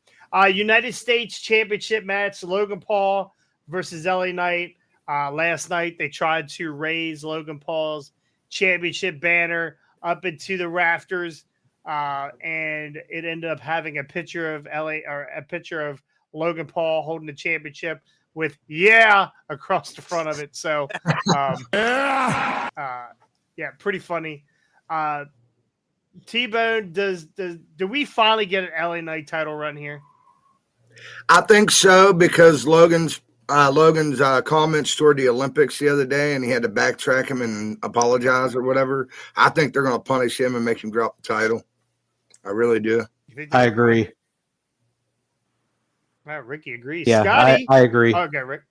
United States Championship match, Logan Paul versus LA Knight. Last night they tried to raise Logan Paul's championship banner up into the rafters, and it ended up having a picture of Logan Paul holding the championship with across the front of it. So pretty funny. T-Bone, do we finally get an LA Knight title run here? I think so, because Logan's comments toward the Olympics the other day, and he had to backtrack him and apologize or whatever. I think they're going to punish him and make him drop the title. I really do. I agree. Ricky agrees. Yeah, Scotty? I agree. Okay, Rick.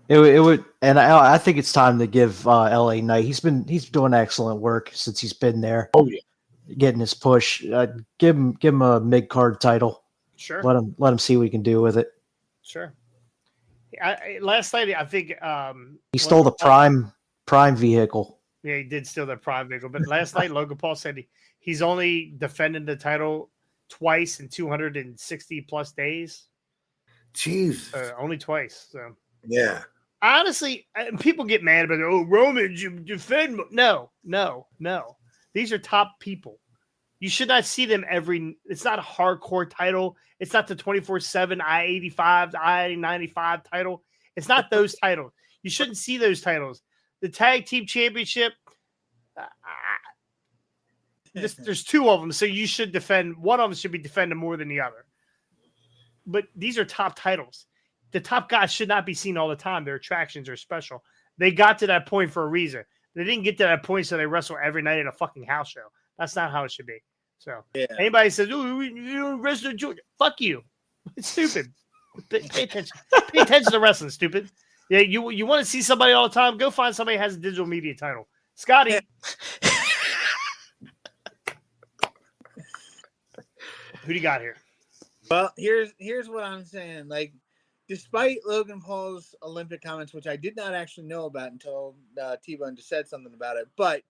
It would, and I think it's time to give LA Knight. He's doing excellent work since he's been there. Oh yeah, getting his push. Give him a mid card title. Sure. Let him see what he can do with it. Sure. Last night, I think he stole the prime vehicle. Yeah, he did steal the prime vehicle. But last night, Logan Paul said he's only defended the title twice in 260 plus days. Jeez, only twice. So yeah. Honestly, people get mad about it. Oh, Roman, you defend. No. These are top people. You should not see them it's not a hardcore title. It's not the 24/7 I-85, I-95 title. It's not those titles. You shouldn't see those titles. The tag team championship, there's two of them, so you should defend. One of them should be defended more than the other. But these are top titles. The top guys should not be seen all the time. Their attractions are special. They got to that point for a reason. They didn't get to that point so they wrestle every night at a fucking house show. That's not how it should be. So anybody says, "Oh, you wrestling Georgia," fuck you. It's stupid. Pay attention. Pay attention to wrestling, stupid. Yeah, you want to see somebody all the time? Go find somebody who has a digital media title. Scotty. Who do you got here? Well, here's what I'm saying. Like, despite Logan Paul's Olympic comments, which I did not actually know about until T-Bone just said something about it, but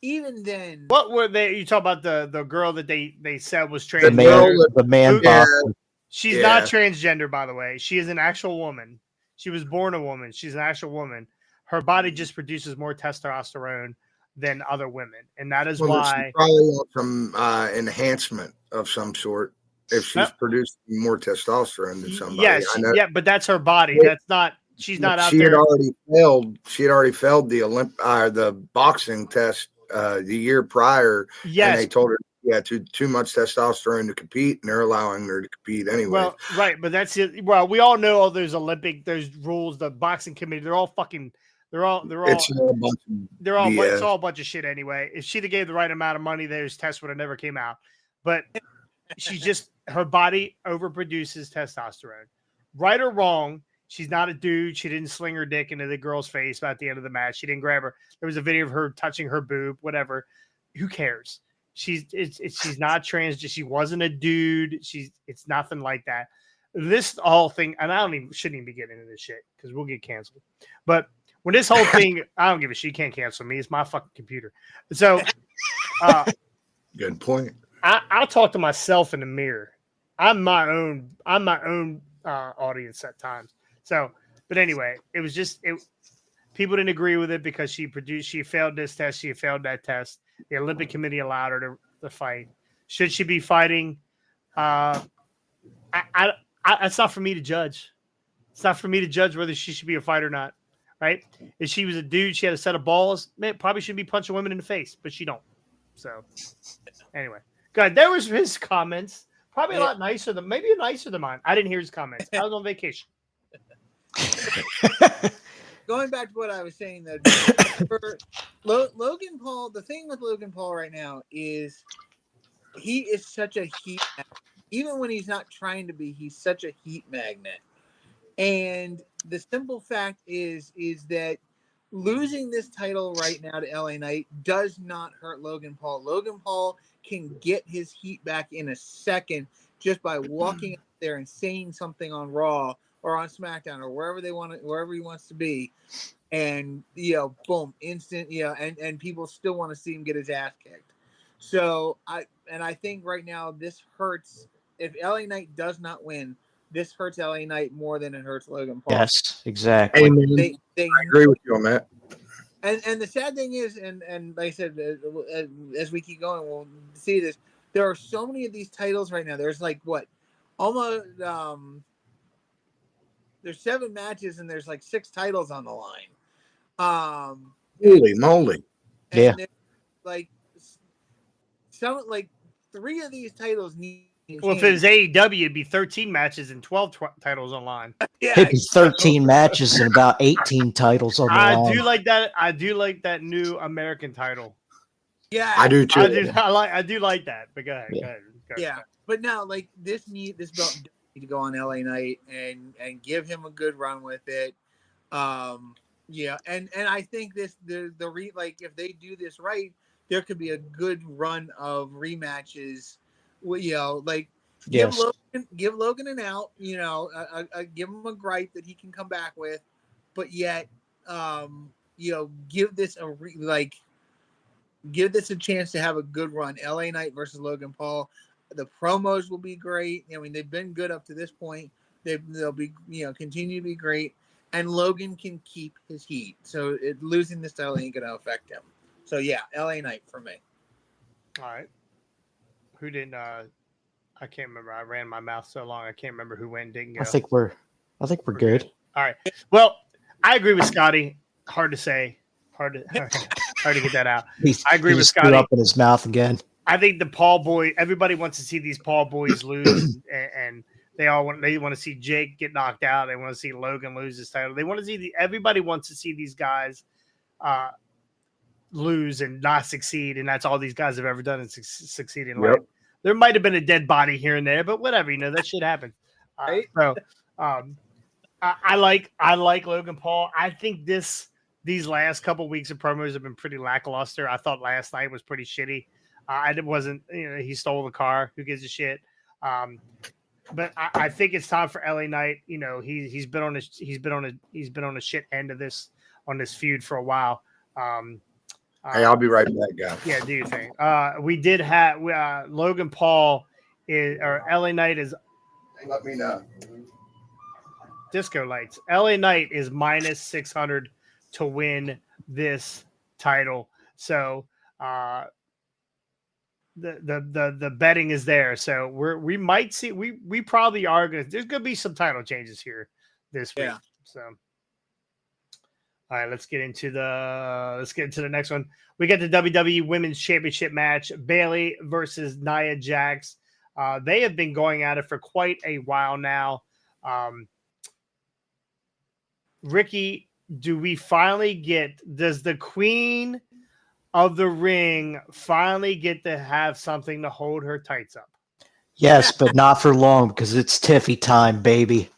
even then, what were they? You talk about the girl that they said was transgender. The man boxer. She's not transgender, by the way. She is an actual woman. She was born a woman. She's an actual woman. Her body just produces more testosterone than other women, and that is Well, why she probably wants some enhancement of some sort if she's producing more testosterone than somebody. Yes, I know. yeah, but that's her body. That's not. She's not out She there. had already failed. She had already failed the boxing test the year prior, Yes, and they told her too much testosterone to compete, and they're allowing her to compete anyway. Well, right, but that's it. Well, we all know there's rules. The boxing committee, they're all It's all a bunch of BS. It's all a bunch of shit anyway. If she'd have gave the right amount of money, those tests would have never came out. But her body overproduces testosterone. Right or wrong, she's not a dude. She didn't sling her dick into the girl's face at the end of the match. She didn't grab her. There was a video of her touching her boob, whatever. Who cares? She's not trans. She wasn't a dude. It's nothing like that. This whole thing, and shouldn't even be getting into this shit because we'll get canceled. But when this whole thing, I don't give a shit. You can't cancel me. It's my fucking computer. So, good point. I'll talk to myself in the mirror. I'm my own audience at times. So, but anyway, it was just people didn't agree with it because she failed this test, she failed that test. The Olympic Committee allowed her to fight. Should she be fighting? It's not for me to judge. It's not for me to judge whether she should be a fighter or not. Right? If she was a dude, she had a set of balls. Man, probably shouldn't be punching women in the face, but she don't. So, anyway, God, there was his comments. Probably a lot nicer than mine. I didn't hear his comments. I was on vacation. Going back to what I was saying, though, for Logan Paul, the thing with Logan Paul right now is he is such a heat magnet. Even when he's not trying to be, he's such a heat magnet. And the simple fact is that losing this title right now to LA Knight does not hurt Logan Paul. Logan Paul can get his heat back in a second just by walking out there and saying something on Raw or on SmackDown or wherever he wants to be, and boom, instant, and people still want to see him get his ass kicked. So I think right now this hurts. If LA Knight does not win, this hurts LA Knight more than it hurts Logan Paul. Yes, exactly. I agree with you on that. And the sad thing is, and like I said, as we keep going, we'll see this. There are so many of these titles right now. There's like almost there's 7 matches and there's like 6 titles on the line. Holy moly! Yeah, like 3 of these titles need. Well, if it was AEW, it'd be 13 matches and 12 titles online. Yeah, it'd be 13 matches and about 18 titles on the line. I do like that. I do like that new American title. Yeah, I do too. I do like that. But go ahead. Yeah. Go ahead. Yeah, but now like this belt need to go on LA Knight and give him a good run with it. Yeah, and I think if they do this right, there could be a good run of rematches. Give Logan an out. Give him a gripe that he can come back with, but yet, give this a chance to have a good run. LA Knight versus Logan Paul. The promos will be great. I mean, they've been good up to this point. They'll be, continue to be great. And Logan can keep his heat. So losing this title ain't going to affect him. So yeah, LA Knight for me. All right. Who didn't? I can't remember. I ran my mouth so long. I can't remember who went and didn't go. I think we're good. All right. Well, I agree with Scotty. Hard to say. Hard to get that out. I agree with Scotty. Up in his mouth again. I think the Paul boy. Everybody wants to see these Paul boys lose, and they want to see Jake get knocked out. They want to see Logan lose his title. They want to see everybody wants to see these guys lose and not succeed, and that's all these guys have ever done is succeed in life. There might have been a dead body here and there, but whatever, that shit happens. I like Logan Paul. I think these last couple weeks of promos have been pretty lackluster. I thought last night was pretty shitty. It wasn't, he stole the car. Who gives a shit? But I think it's time for LA Knight. He's been on a shit end of this feud for a while. Hey, I'll be right back, guys. Yeah, do you think? We did have Logan Paul or LA Knight is. Let me know. Disco lights. LA Knight is minus 600 to win this title. So the betting is there. So we might see we probably are gonna. There's gonna be some title changes here this week. Yeah. So. All right, let's get into the next one. We got the WWE Women's Championship match: Bayley versus Nia Jax. They have been going at it for quite a while now. Ricky, does the Queen of the Ring finally get to have something to hold her tights up? Yes, but not for long because it's Tiffy time, baby.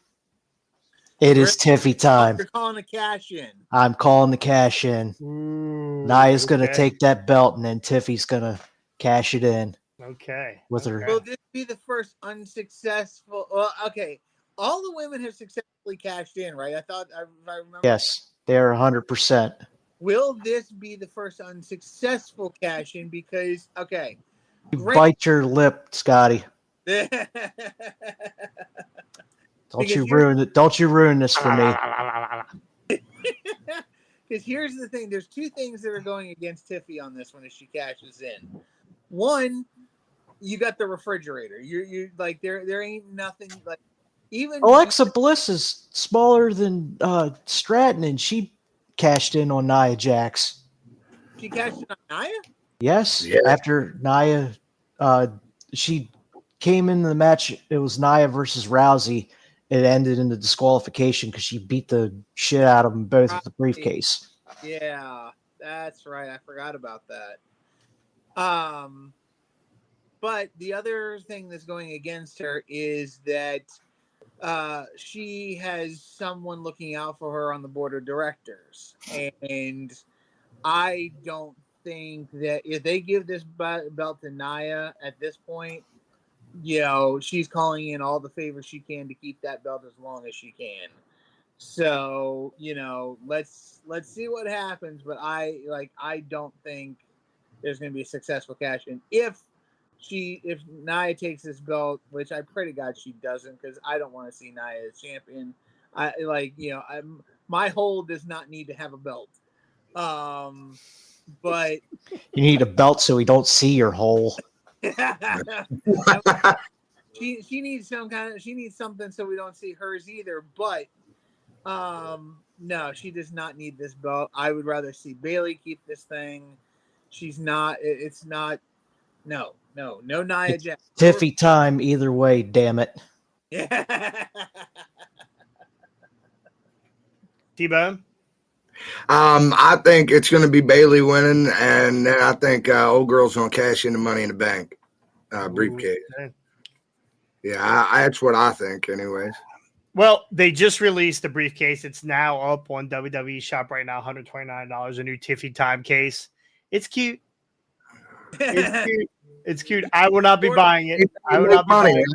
It is Tiffy time. You're calling a cash in. I'm calling the cash in. Ooh, Nia's going to take that belt, and then Tiffy's going to cash it in. Okay. With her. Will this be the first unsuccessful? Well, okay. All the women have successfully cashed in, right? I remember. Yes, they're 100%. Will this be the first unsuccessful cash in? Because, okay. Bite your lip, Scotty. Don't you ruin this for me. Because here's the thing. There's two things that are going against Tiffy on this one as she cashes in. One, you got the refrigerator. You like there ain't nothing like even Alexa Bliss is smaller than Stratton, and she cashed in on Nia Jax. She cashed in on Nia? Yes. Yeah. After Nia she came into the match, it was Nia versus Rousey. It ended in the disqualification because she beat the shit out of them both with the briefcase. Yeah, that's right. I forgot about that. But the other thing that's going against her is that she has someone looking out for her on the board of directors. And I don't think that if they give this belt to Nia at this point, she's calling in all the favors she can to keep that belt as long as she can. So, let's see what happens. But I don't think there's going to be a successful cash in if Nia takes this belt, which I pray to God she doesn't, because I don't want to see Nia as champion. My hole does not need to have a belt. But you need a belt so we don't see your hole. she needs something so we don't see hers either. But no, she does not need this belt. I would rather see Bayley keep this thing. No Nia Jax. Tiffy time either way, damn it. Yeah. T-Bone? I think it's going to be Bayley winning, and then I think old girl's going to cash in the Money in the Bank briefcase. Okay. Yeah, that's what I think anyways. Well, they just released the briefcase. It's now up on WWE Shop right now, $129, a new Tiffy time case. It's cute. It's cute. I will not be buying it. I will not be buying it.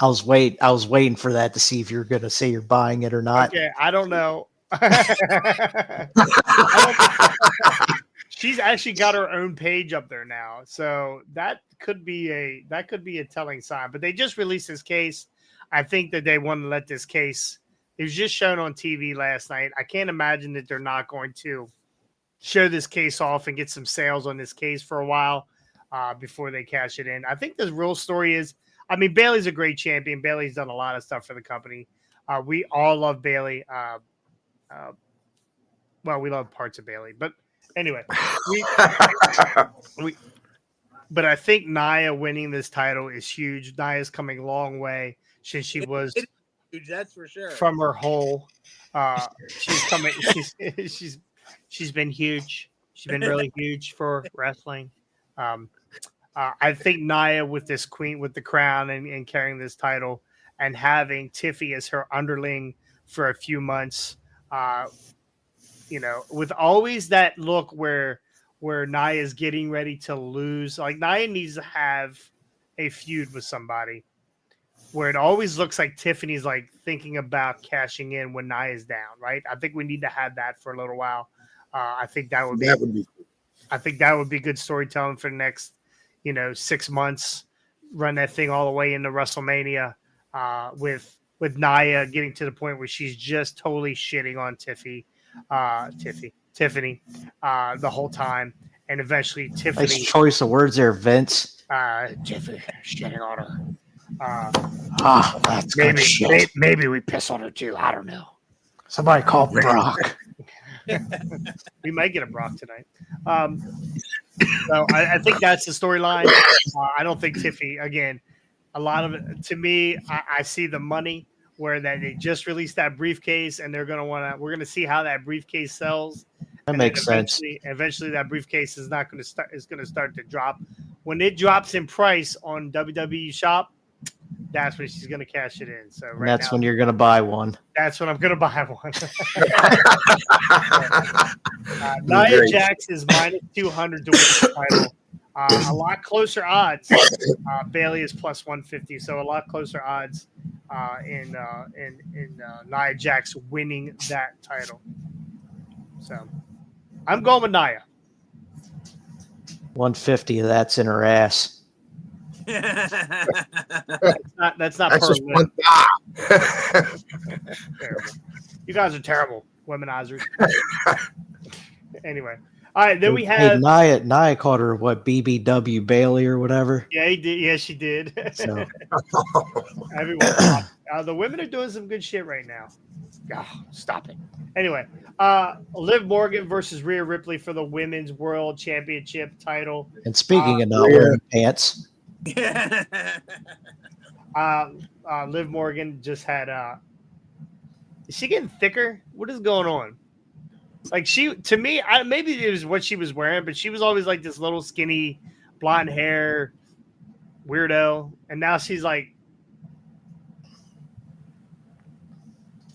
I was waiting for that to see if you're going to say you're buying it or not. Okay, I don't know. She's actually got her own page up there now, so that could be a telling sign. But they just released this case. I think that they want to let this case. It was just shown on TV last night. I can't imagine that they're not going to show this case off and get some sales on this case for a while before they cash it in. I think the real story is, Bayley's a great champion. Bayley's done a lot of stuff for the company. We all love Bayley. We love parts of Bayley, but anyway, but I think Nia winning this title is huge. Nia's coming a long way since she was huge, that's for sure. From her hole. She's coming. She's been huge. She's been really huge for wrestling. I think Nia with this queen, with the crown and carrying this title and having Tiffy as her underling for a few months, with always that look where Nia is getting ready to lose. Like Nia needs to have a feud with somebody where it always looks like Tiffany's like thinking about cashing in when Nia's down, right? I think we need to have that for a little while. I think that would be I think that would be good storytelling for the next, 6 months. Run that thing all the way into WrestleMania with Nia getting to the point where she's just totally shitting on Tiffany the whole time, and eventually Tiffany. Nice choice of words there, Vince. Tiffany shitting on her. That's good shit. Maybe we piss on her too. I don't know. Somebody call Brock. We might get a Brock tonight. So I think that's the storyline. I don't think Tiffany, again, a lot of it, to me, I see the money where that they just released that briefcase and we're going to see how that briefcase sells. That makes sense. Eventually that briefcase is going to start to drop. When it drops in price on WWE Shop, that's when she's going to cash it in. So when you're going to buy one. That's when I'm going to buy one. Nia Jax is minus 200 to win the title. A lot closer odds. Bailey is plus 150, so a lot closer odds in Nia Jax winning that title. So I'm going with Nia. 150 of that's in her ass. That's not That's per just lip. one. Terrible. You guys are terrible womenizers. Anyway, all right. Then we have Nia called her what, BBW Bailey or whatever. Yeah, he did. Yeah, she did. So Everyone, the women are doing some good shit right now. Oh, stop it. Anyway, Liv Morgan versus Rhea Ripley for the Women's World Championship title. and speaking of not wearing pants, Liv Morgan just had. Is she getting thicker? What is going on? Like to me, maybe it was what she was wearing, but she was always like this little skinny, blonde hair weirdo, and now she's like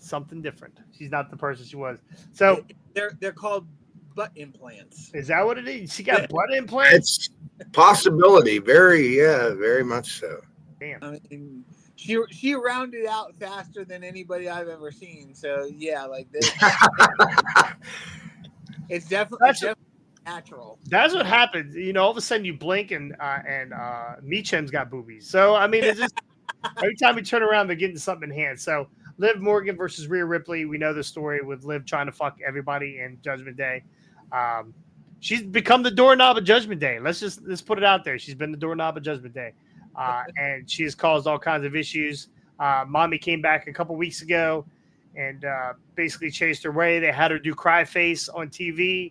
something different. She's not the person she was. So they're called butt implants. Is that what it is? She got butt implants? It's possibility. Very much so. Damn. I mean, she rounded out faster than anybody I've ever seen. So yeah, like this, it's definitely natural. That's what happens. You know, all of a sudden you blink and Meecham's got boobies. So I mean, it's just every time we turn around, they're getting something in hand. So Liv Morgan versus Rhea Ripley. We know the story with Liv trying to fuck everybody in Judgment Day. She's become the doorknob of Judgment Day. Let's put it out there. She's been the doorknob of Judgment Day. And she has caused all kinds of issues. Mommy came back a couple weeks ago and basically chased her away. They had her do cry face on TV.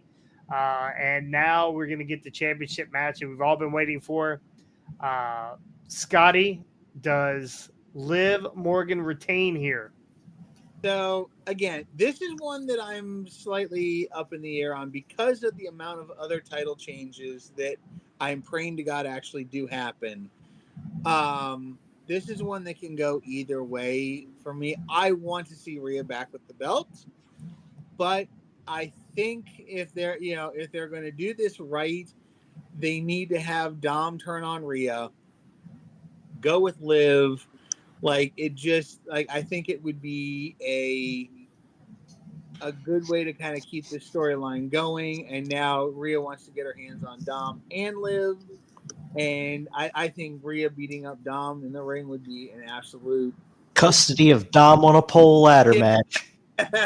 And now we're going to get the championship match that we've all been waiting for. Scotty, does Liv Morgan retain here? So, again, this is one that I'm slightly up in the air on because of the amount of other title changes that I'm praying to God actually do happen. This is one that can go either way for me. I want to see Rhea back with the belt, but I think if they're going to do this right, they need to have Dom turn on Rhea, go with Liv. I think it would be a good way to kind of keep this storyline going. And now Rhea wants to get her hands on Dom and Liv. And I think Rhea beating up Dom in the ring would be an absolute custody of Dom on a pole ladder match.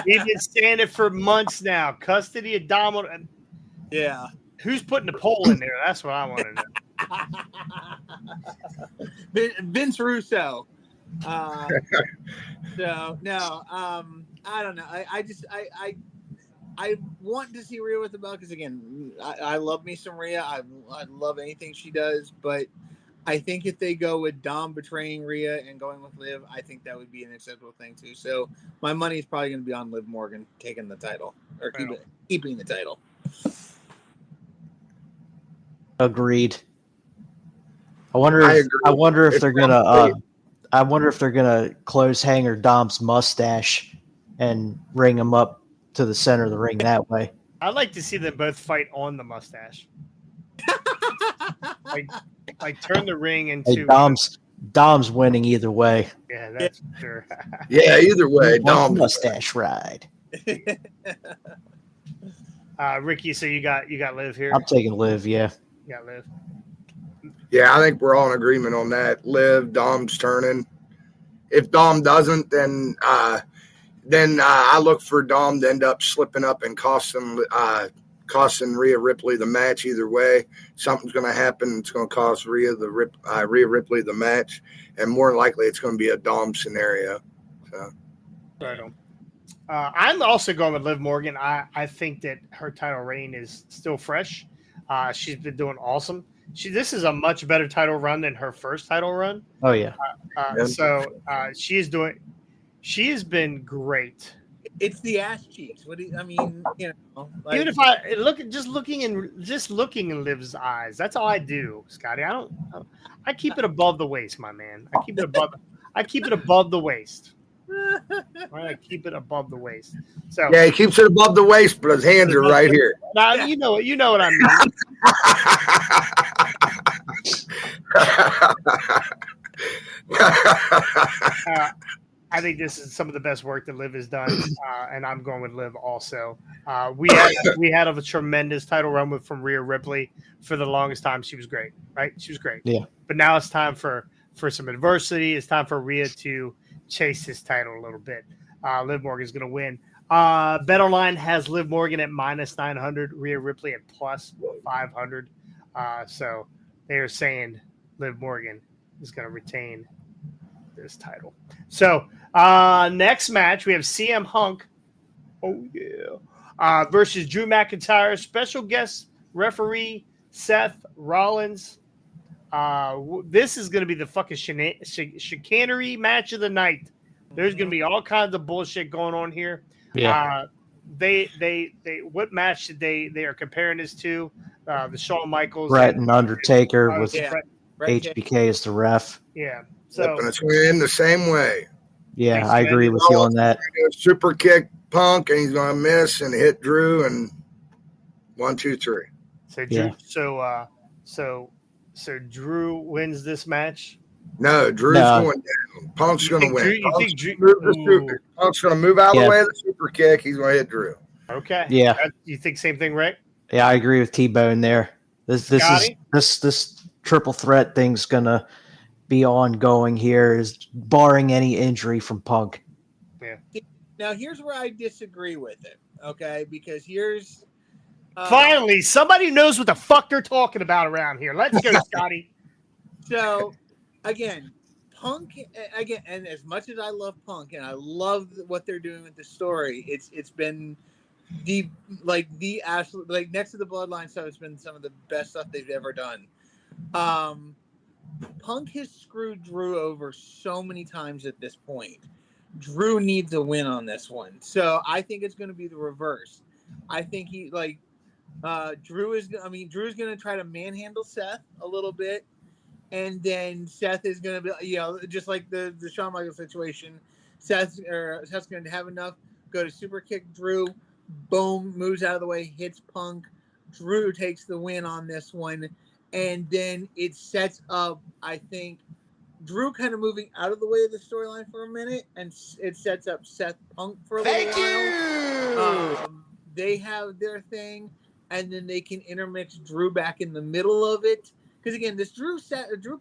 We've been saying it for months now. Custody of Dom on. Yeah. Who's putting the pole in there? That's what I want to know. Vince Russo. I don't know. I want to see Rhea with the belt because, again, I love me some Rhea. I love anything she does, but I think if they go with Dom betraying Rhea and going with Liv, I think that would be an acceptable thing too. So my money is probably going to be on Liv Morgan taking the title or keeping the title. Agreed. I wonder if they're gonna close hanger Dom's mustache and ring him up to the center of the ring that way. I'd like to see them both fight on the mustache. like turn the ring into. Hey, Dom's winning either way. Yeah, that's for sure. Yeah, either way, Dom mustache ride. Ricky, so you got Liv here. I'm taking Liv. Yeah. You got Liv. Yeah, I think we're all in agreement on that. Liv, Dom's turning. If Dom doesn't, then I look for Dom to end up slipping up and cost costing Rhea Ripley the match either way. Something's going to happen. It's going to cost Rhea Ripley the match, and more than likely it's going to be a Dom scenario. So. Right on. I'm also going with Liv Morgan. I think that her title reign is still fresh. She's been doing awesome. This is a much better title run than her first title run. Oh yeah. So she has been great. It's the ass cheeks. I mean, you know, like, even if I looking in Liv's eyes, that's all I do, Scotty. I keep it above the waist, my man. I keep it above the waist. I keep it above the waist. So yeah, he keeps it above the waist, but his hands are right here. Now you know what I mean. I think this is some of the best work that Liv has done, and I'm going with Liv also. We had a tremendous title run from Rhea Ripley for the longest time. She was great, right? She was great. Yeah. But now it's time for some adversity. It's time for Rhea to chase his title a little bit. Liv Morgan's going to win. BetOnline has Liv Morgan at -900, Rhea Ripley at +500. So they are saying Liv Morgan is going to retain this title. So next match, we have CM Punk. Oh, yeah. Versus Drew McIntyre. Special guest referee, Seth Rollins. This is going to be the fucking chicanery match of the night. There's going to be all kinds of bullshit going on here. Yeah. They what match did they are comparing this to? The Shawn Michaels, Brett and Undertaker with Brett HBK as the ref. Yeah. So and it's going to end the same way. Yeah, I agree with you on that. Super kick Punk, and he's going to miss and hit Drew, and 1, 2, 3. So Drew, so Drew wins this match. No, Drew's going down. Punk's going to win. Punk's going to move out of the way of the super kick. He's going to hit Drew. Okay. Yeah. You think same thing, Rick? Yeah, I agree with T-Bone there. This triple threat thing's gonna be ongoing here, is barring any injury from Punk. Yeah. Now here's where I disagree with it. Okay, because here's finally somebody knows what the fuck they're talking about around here. Let's go, Scotty. So again, Punk again, and as much as I love Punk and I love what they're doing with the story, it's been the absolute, like, next to the Bloodline stuff, it's been some of the best stuff they've ever done. Punk has screwed Drew over so many times at this point. Drew needs a win on this one, so I think it's going to be the reverse. I think Drew's going to try to manhandle Seth a little bit, and then Seth is going to be, just like the Shawn Michaels situation. Seth's going to have enough, go to super kick Drew. Boom, moves out of the way, hits Punk. Drew takes the win on this one. And then it sets up, I think, Drew kind of moving out of the way of the storyline for a minute. And it sets up Seth Punk for a little while. They have their thing. And then they can intermix Drew back in the middle of it. Because, again, this Drew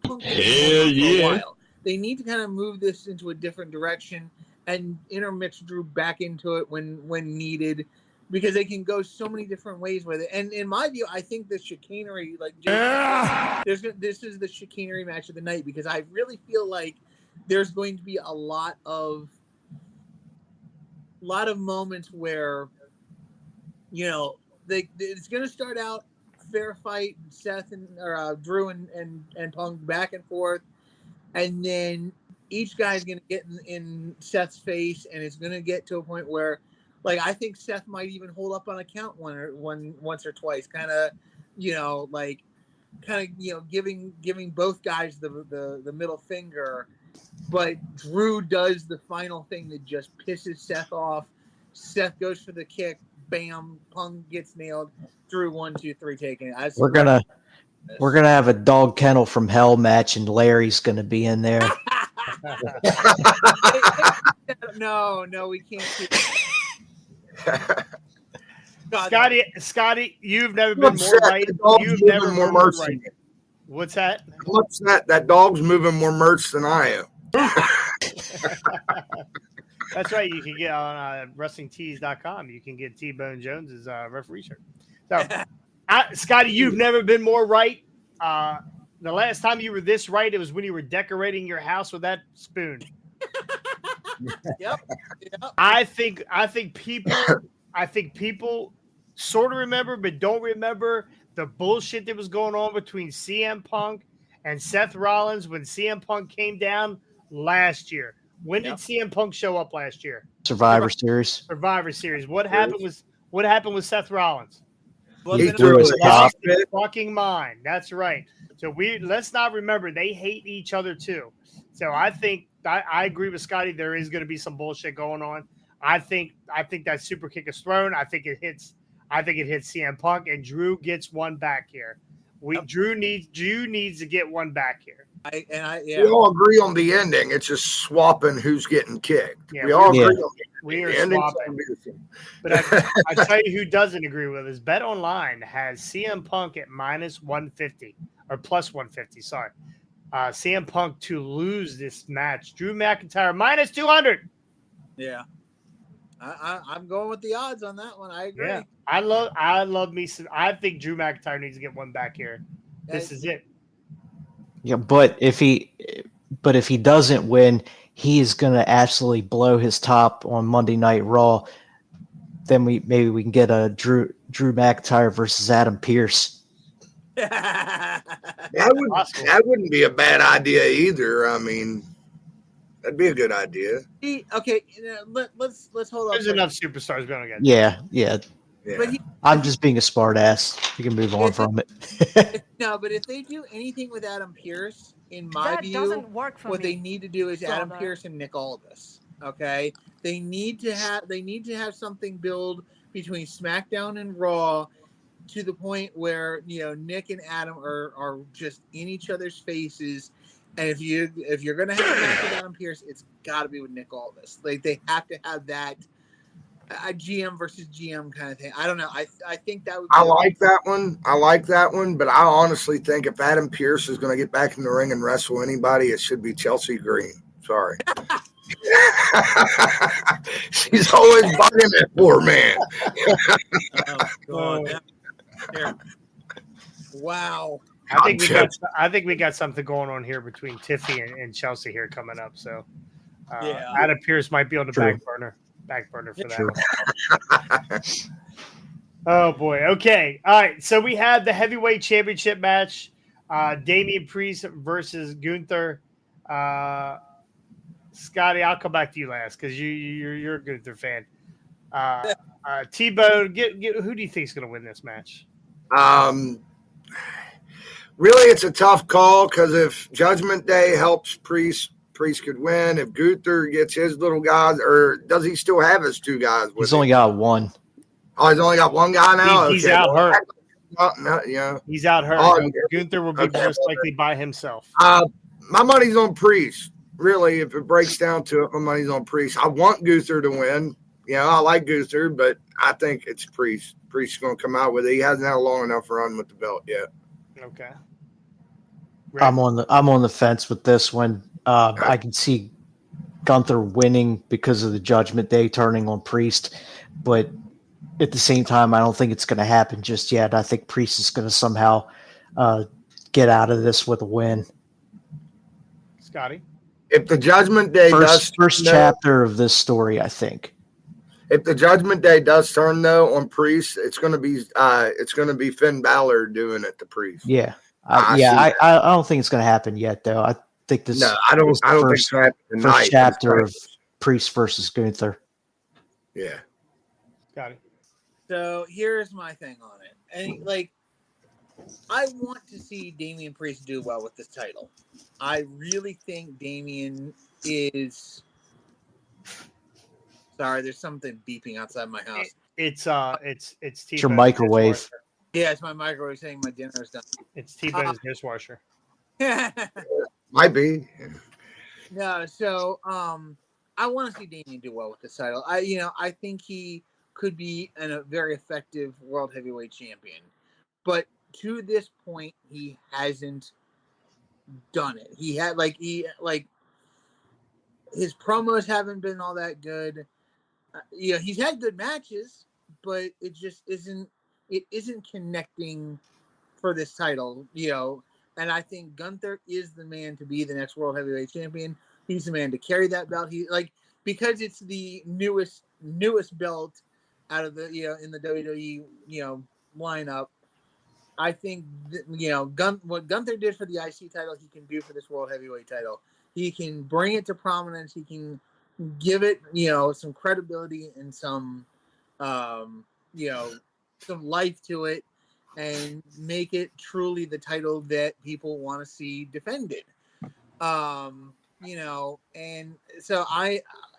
Punk is for a while. They need to kind of move this into a different direction and intermix Drew back into it when needed, because they can go so many different ways with it. And in my view, I think the chicanery, like this is the chicanery match of the night, because I really feel like there's going to be a lot of moments where, it's going to start out fair fight, Seth and Drew and Punk back and forth, and then each guy's going to get in Seth's face, and it's going to get to a point where, like, I think Seth might even hold up on a count once or twice, giving both guys the middle finger. But Drew does the final thing that just pisses Seth off. Seth goes for the kick, bam, Punk gets nailed. Drew 1, 2, 3 taking it. We're gonna have a dog kennel from hell match, and Larry's gonna be in there. No, we can't see that. Scotty, you've never been more right. You've never been more right. What's that? What's that? That dog's moving more merch than I am. That's right. You can get on WrestlingTees.com. You can get T-Bone Jones's referee shirt. So, Scotty, you've never been more right. The last time you were this right, it was when you were decorating your house with that spoon. Yep. I think people sort of remember, but don't remember the bullshit that was going on between CM Punk and Seth Rollins when CM Punk came down last year. When did CM Punk show up last year? Survivor Series. Survivor Series. What happened with Seth Rollins? He threw his top. Fucking mind. That's right. So let's not remember they hate each other too. So I think I agree with Scotty. There is going to be some bullshit going on. I think that super kick is thrown. I think it hits CM Punk, and Drew gets one back here. Drew needs to get one back here. We all agree on the ending. It's just swapping who's getting kicked. Yeah, we all agree on we are swapping. But I tell you who doesn't agree with us. Bet Online has CM Punk at minus 150 or plus 150. Sorry. CM Punk to lose this match. Drew McIntyre minus 200. Yeah. I'm going with the odds on that one. I agree. Yeah. I love me some. I think Drew McIntyre needs to get one back here. This is it. Yeah, but if he doesn't win, he is going to absolutely blow his top on Monday Night Raw. Then maybe we can get a Drew McIntyre versus Adam Pearce. That wouldn't be a bad idea either. I mean, that'd be a good idea. Okay, let's hold on. There's enough superstars going to get. Yeah. But I'm just being a smart ass. You can move on from it. No, but if they do anything with Adam Pearce, in my view, doesn't work for what me. they need to do is Adam Pearce and Nick Aldis. Okay, they need to have something build between SmackDown and Raw to the point where Nick and Adam are just in each other's faces. And if you're gonna have a match with Adam Pearce, it's got to be with Nick Aldis. Like they have to have that. A GM versus GM kind of thing. I don't know. I think that would be I like that one, but I honestly think if Adam Pearce is going to get back in the ring and wrestle anybody, it should be Chelsea Green. Sorry. She's always bugging that poor man. Oh, God. Wow. I think we got something going on here between Tiffy and Chelsea here coming up. So Adam Pearce might be on the back burner for that one. Oh boy. Okay. All right. So we had the heavyweight championship match. Damian Priest versus Gunther. Scotty, I'll come back to you last because you're a Gunther fan. T-Bone, who do you think is going to win this match? Really, it's a tough call because if Judgment Day helps Priest could win. If Gunther gets his little guys, or does he still have his two guys? He's only got one. Oh, he's only got one guy now? He's out hurt. Yeah. He's out hurt. Gunther will be most likely by himself. My money's on Priest. Really, if it breaks down to it, my money's on Priest. I want Gunther to win. I like Gunther, but I think it's Priest. Priest's going to come out with it. He hasn't had a long enough run with the belt yet. Okay. Right. I'm on the fence with this one. I can see Gunther winning because of the Judgment Day turning on Priest, but at the same time, I don't think it's going to happen just yet. I think Priest is going to somehow get out of this with a win. Scotty? If the Judgment Day first chapter of this story, I think. If the Judgment Day does turn though on Priest, it's going to be Finn Balor doing it to Priest. Yeah. I don't think it's going to happen yet, though. I think this. No, I don't think so. First chapter of Priest versus Gunther. Yeah, got it. So here's my thing on it, and I want to see Damian Priest do well with this title. I really think Damian is. Sorry, there's something beeping outside my house. It's your microwave. Yeah, it's my microwave saying my dinner is done. It's T-Bone's dishwasher. Might be. No, so I want to see Damian do well with this title. I think he could be a very effective world heavyweight champion, but to this point, he hasn't done it. His promos haven't been all that good. He's had good matches, but it just isn't. it isn't connecting for this title, and I think Gunther is the man to be the next World Heavyweight Champion. He's the man to carry that belt. Because it's the newest belt out of the in the WWE lineup. I think what Gunther did for the IC title, he can do for this World Heavyweight title. He can bring it to prominence. He can give it some credibility and some some life to it, and make it truly the title that people want to see defended. And so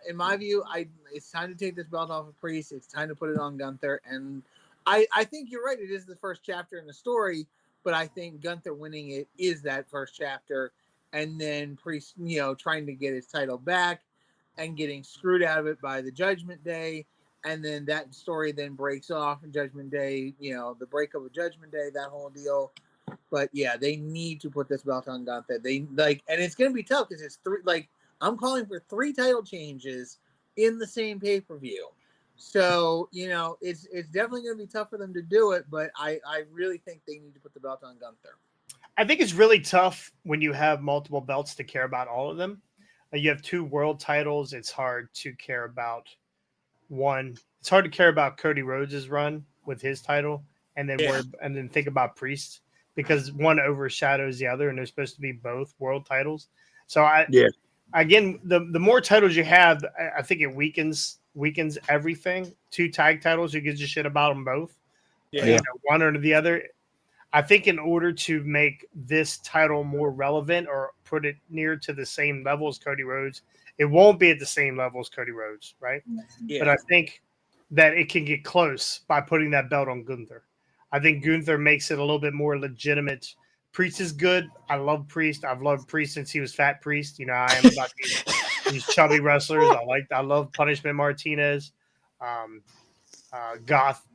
in my view, it's time to take this belt off of Priest. It's time to put it on Gunther. And I think you're right. It is the first chapter in the story, but I think Gunther winning it is that first chapter. And then Priest, trying to get his title back and getting screwed out of it by the Judgment Day. And then that story then breaks off in Judgment Day, the breakup of Judgment Day, that whole deal. But yeah, they need to put this belt on Gunther. And it's going to be tough because it's I'm calling for 3 title changes in the same pay-per-view. So, it's definitely going to be tough for them to do it, but I really think they need to put the belt on Gunther. I think it's really tough when you have multiple belts to care about all of them. You have 2 world titles. It's hard to care about one. It's hard to care about Cody Rhodes' run with his title and then think about Priest, because one overshadows the other, and they're supposed to be both world titles. So again, the more titles you have, I think it weakens everything. 2 tag titles, you gives a shit about them both. One or the other. I think in order to make this title more relevant or put it near to the same level as Cody Rhodes, it won't be at the same level as Cody Rhodes, right? Yeah. But I think that it can get close by putting that belt on Gunther. I think Gunther makes it a little bit more legitimate. Priest is good. I love Priest. I've loved Priest since he was Fat Priest. I am about these chubby wrestlers. I love Punishment Martinez, Goth,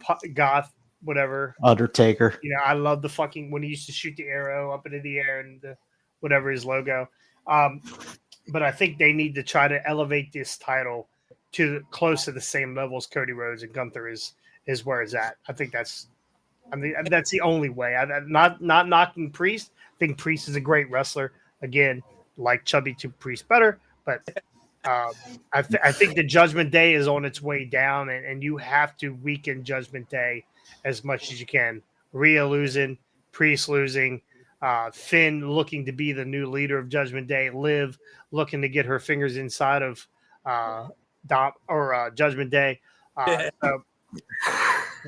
whatever. Undertaker. I love the fucking when he used to shoot the arrow up into the air and whatever his logo. But I think they need to try to elevate this title to close to the same level as Cody Rhodes, and Gunther is where it's at. I think that's the only way. I'm not knocking Priest. I think Priest is a great wrestler. Again, like Chubby to Priest better, but I think the Judgment Day is on its way down, and you have to weaken Judgment Day as much as you can. Rhea losing, Priest losing, Finn looking to be the new leader of Judgment Day, Liv looking to get her fingers inside of Judgment Day. So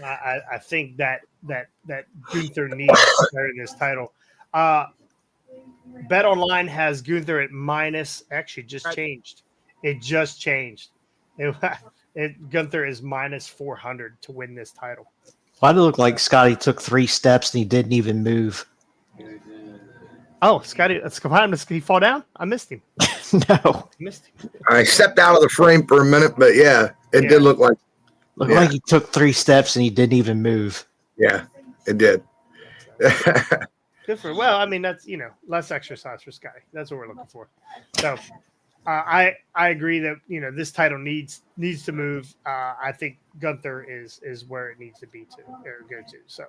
I think that Gunther needs to carry this title. Bet Online has Gunther at minus. Actually, just changed. It just changed. Gunther is minus 400 to win this title. Why did it look like Scotty took 3 steps and he didn't even move? Oh, Scotty, did he fall down? I missed him. No. I missed him. I stepped out of the frame for a minute, but it did look like. Looked like he took 3 steps and he didn't even move. Yeah, it did. Good for that's less exercise for Scotty. That's what we're looking for. So I agree that this title needs to move. I think Gunther is where it needs to be or go to. So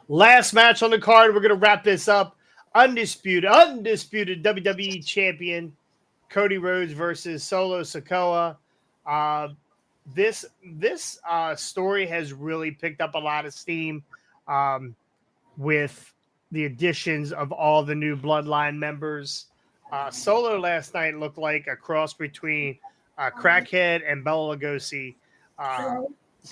last match on the card, we're gonna wrap this up. Undisputed WWE champion Cody Rhodes versus Solo Sikoa. This story has really picked up a lot of steam with the additions of all the new Bloodline members. Solo last night looked like a cross between Crackhead and Bela Lugosi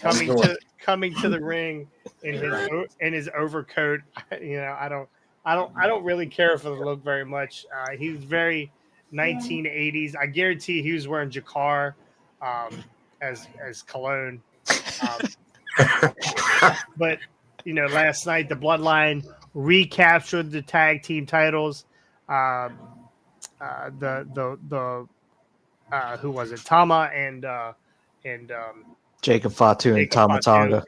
coming to the ring in his overcoat. I don't really care for the look very much. He was very 1980s. I guarantee he was wearing Jakar as cologne. But last night the Bloodline recaptured the tag team titles. Who was it? Tama and Jacob Fatu and Tama Tonga.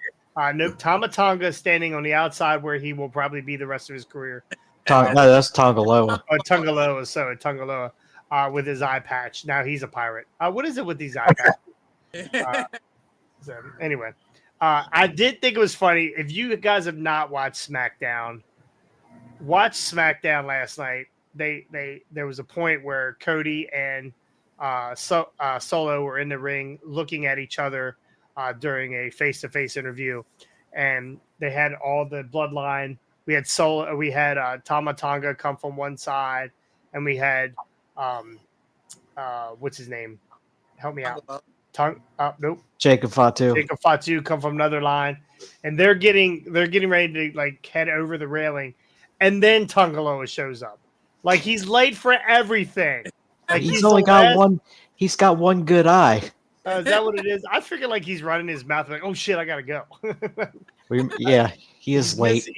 No, Tama Tonga standing on the outside where he will probably be the rest of his career. No, that's Tongaloa. Tongaloa with his eye patch. Now he's a pirate. What is it with these eye patches? So anyway, I did think it was funny. If you guys have not watched SmackDown, watch SmackDown last night. There was a point where Cody and Solo were in the ring looking at each other during a face-to-face interview, and they had all the bloodline. We had Tama Tonga come from one side, and we had what's his name? Help me out. Nope. Jacob Fatu. Jacob Fatu come from another line, and they're getting ready to like head over the railing, and then Tongaloa shows up. Like he's late for everything. Like he's only got one. He's got one good eye. Is that what it is? I figure like he's running his mouth like, oh shit, I gotta go. Yeah, he is late.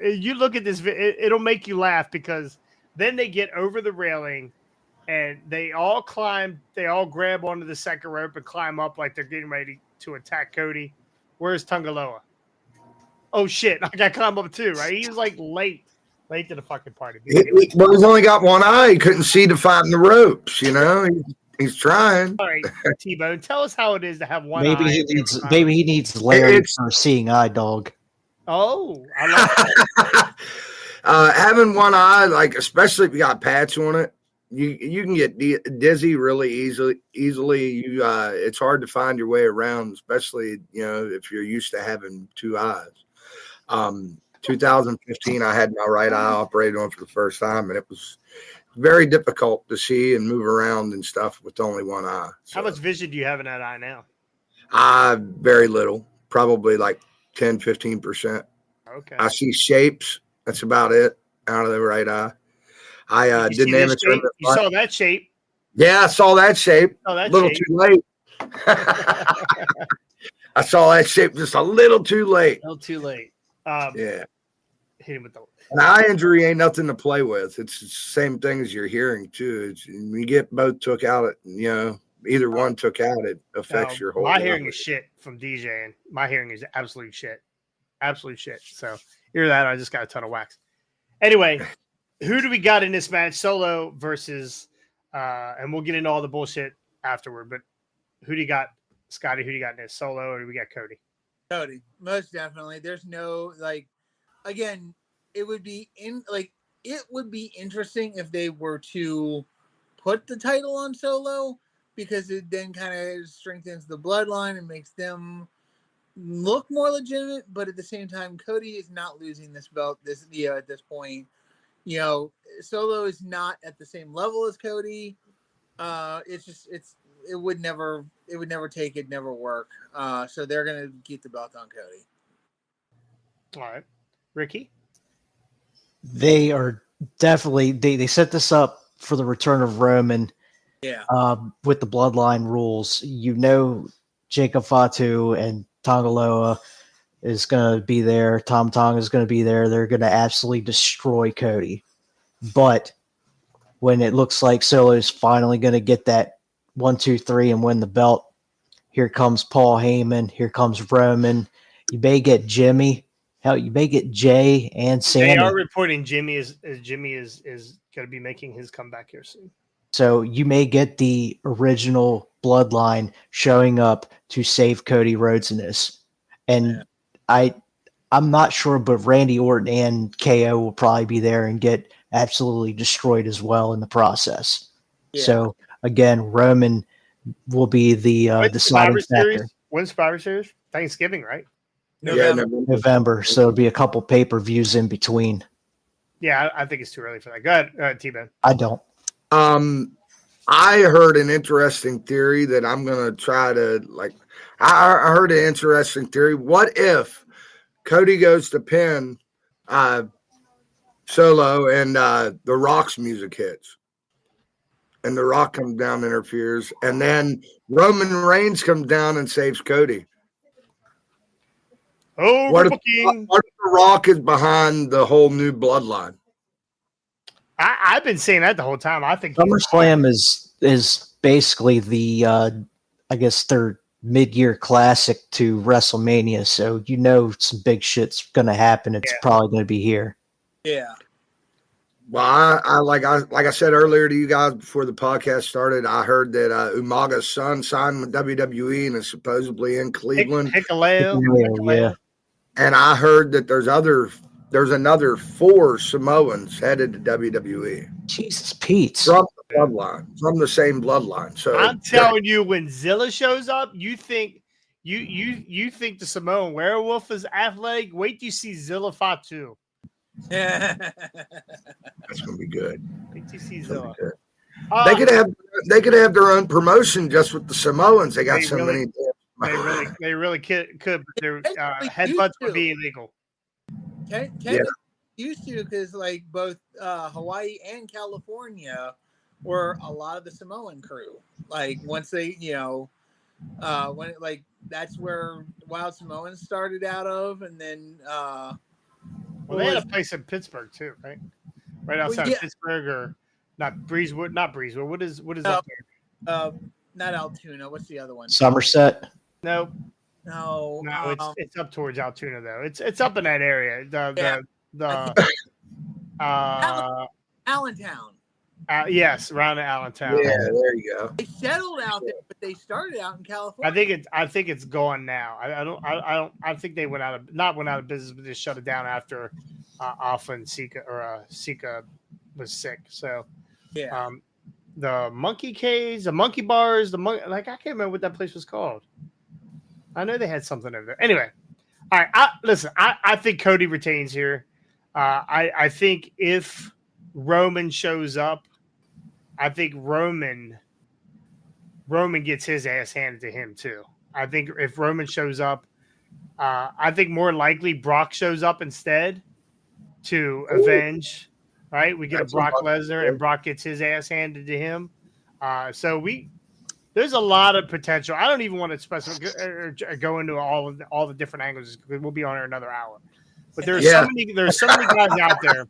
You look at this, it'll make you laugh because then they get over the railing. And they all grab onto the second rope and climb up like they're getting ready to attack Cody. Where's Tongaloa? Oh, shit. I got to climb up too, right? He's like late to the fucking party. Well, he's only got one eye. He couldn't see to find the ropes, you know? He's trying. All right, T-Bone, tell us how it is to have one eye. Maybe he needs Larry for seeing eye dog. Oh, I like that. Having one eye, like especially if you got patch on it, you can get dizzy really easily. It's hard to find your way around, especially if you're used to having two eyes. 2015, I had my right eye operated on for the first time, and it was very difficult to see and move around and stuff with only one eye. So, how much vision do you have in that eye now? Very little, probably like 10-15%. Okay. I see shapes. That's about it out of the right eye. I did name it. You saw that shape. Yeah, I saw that shape. A little too late. I saw that shape just a little too late. Yeah. Hit him with the an eye injury ain't nothing to play with. It's the same thing as your hearing too. When you get both took out, either one took out, it affects your whole. My hearing is shit from DJing. My hearing is absolute shit. Absolute shit. So hear that? I just got a ton of wax. Anyway. Who do we got in this match? Solo versus, and we'll get into all the bullshit afterward. But who do you got, Scotty? Who do you got in this? Solo or do we got Cody? Cody, most definitely. There's no again. It would be interesting if they were to put the title on Solo because it then kind of strengthens the bloodline and makes them look more legitimate. But at the same time, Cody is not losing this belt at this point. Solo is not at the same level as Cody. It would never take, it never work. So they're going to keep the belt on Cody. All right. Ricky? They are definitely, they set this up for the return of Roman. Yeah. With the bloodline rules, Jacob Fatu and Tongaloa is going to be there. Tom Tong is going to be there. They're going to absolutely destroy Cody. But when it looks like Solo is finally going to get that 1, 2, 3 and win the belt, here comes Paul Heyman. Here comes Roman. You may get Jimmy. Hell, you may get Jay and Sammy. They are reporting Jimmy is going to be making his comeback here soon. So you may get the original bloodline showing up to save Cody Rhodes in this. And I'm not sure, but Randy Orton and KO will probably be there and get absolutely destroyed as well in the process. Yeah. So again, Roman will be the deciding factor. When's Survivor Series? Thanksgiving, right? November. So it'll be a couple pay-per-views in between. Yeah, I think it's too early for that. Go ahead, T-Ben. I don't. I heard an interesting theory that I'm gonna try to I heard an interesting theory. What if Cody goes to pin Solo and The Rock's music hits? And The Rock comes down and interferes. And then Roman Reigns comes down and saves Cody. What if The Rock is behind the whole new bloodline? I've been saying that the whole time. I think SummerSlam is basically the I guess their mid-year classic to WrestleMania, so some big shit's gonna happen. It's probably gonna be here. Yeah. Well, like I said earlier to you guys before the podcast started, I heard that Umaga's son signed with WWE and is supposedly in Cleveland. Hikuleo. Yeah. And I heard that there's another 4 Samoans headed to WWE. Jesus, Pete. From the bloodline, from the same bloodline. So I'm telling you, when Zilla shows up, you think the Samoan werewolf is athletic. Wait till you see Zilla Fatu. Yeah. That's gonna be good. Wait till you see Zilla. They could have their own promotion just with the Samoans. They got so many. They really could, but their headbutts would be illegal. Used to, because like both Hawaii and California were a lot of the Samoan crew. Like once they, that's where Wild Samoans started out of, and then they had a place in Pittsburgh too, right? Right outside of Pittsburgh, or not Breezewood? Not Breezewood. What is up there? Not Altoona. What's the other one? Somerset. No, it's up towards Altoona though. It's up in that area. Allentown. Yes, around Allentown. Yeah, there you go. They settled out there, but they started out in California. I think it's gone now. I think they went out of business, but they shut it down after Alpha and Sika was sick. So yeah. The monkey caves, the monkey bars, I can't remember what that place was called. I know they had something over there. Anyway, all right. Listen, I think Cody retains here. I think if Roman shows up, I think Roman gets his ass handed to him too. I think if Roman shows up, I think more likely Brock shows up instead to avenge. Right? We get a Brock Lesnar, and Brock gets his ass handed to him. There's a lot of potential. I don't even want to go into all the different angles because we'll be on here another hour. But there's so many guys out there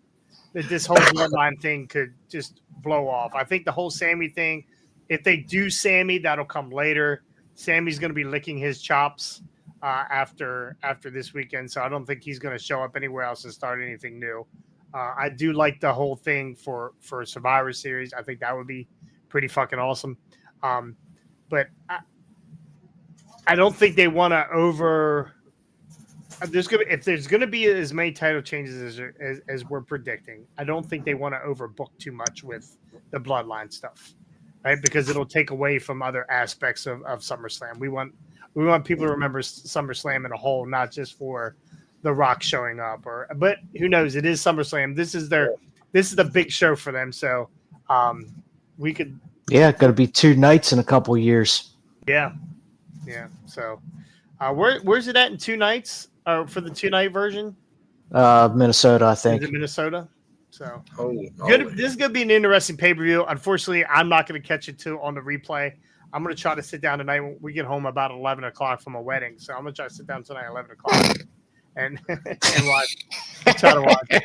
that this whole bloodline thing could just blow off. I think the whole Sammy thing, if they do Sammy, that'll come later. Sammy's going to be licking his chops after this weekend, so I don't think he's going to show up anywhere else and start anything new. I do like the whole thing for Survivor Series. I think that would be pretty fucking awesome. But I don't think they want to over. If there's going to be as many title changes as we're predicting, I don't think they want to overbook too much with the bloodline stuff, right? Because it'll take away from other aspects of SummerSlam. We want people to remember SummerSlam in a whole, not just for The Rock showing up. But who knows? It is SummerSlam. This is the big show for them. So we could. Yeah, going to be 2 nights in a couple years. Yeah. So where's it at in 2 nights? For the 2-night version? Minnesota, I think. Is it Minnesota? So good. This is going to be an interesting pay-per-view. Unfortunately, I'm not going to catch it on the replay. I'm going to try to sit down tonight when we get home about 11 o'clock from a wedding. So I'm going to try to sit down tonight at 11 o'clock and try to watch it.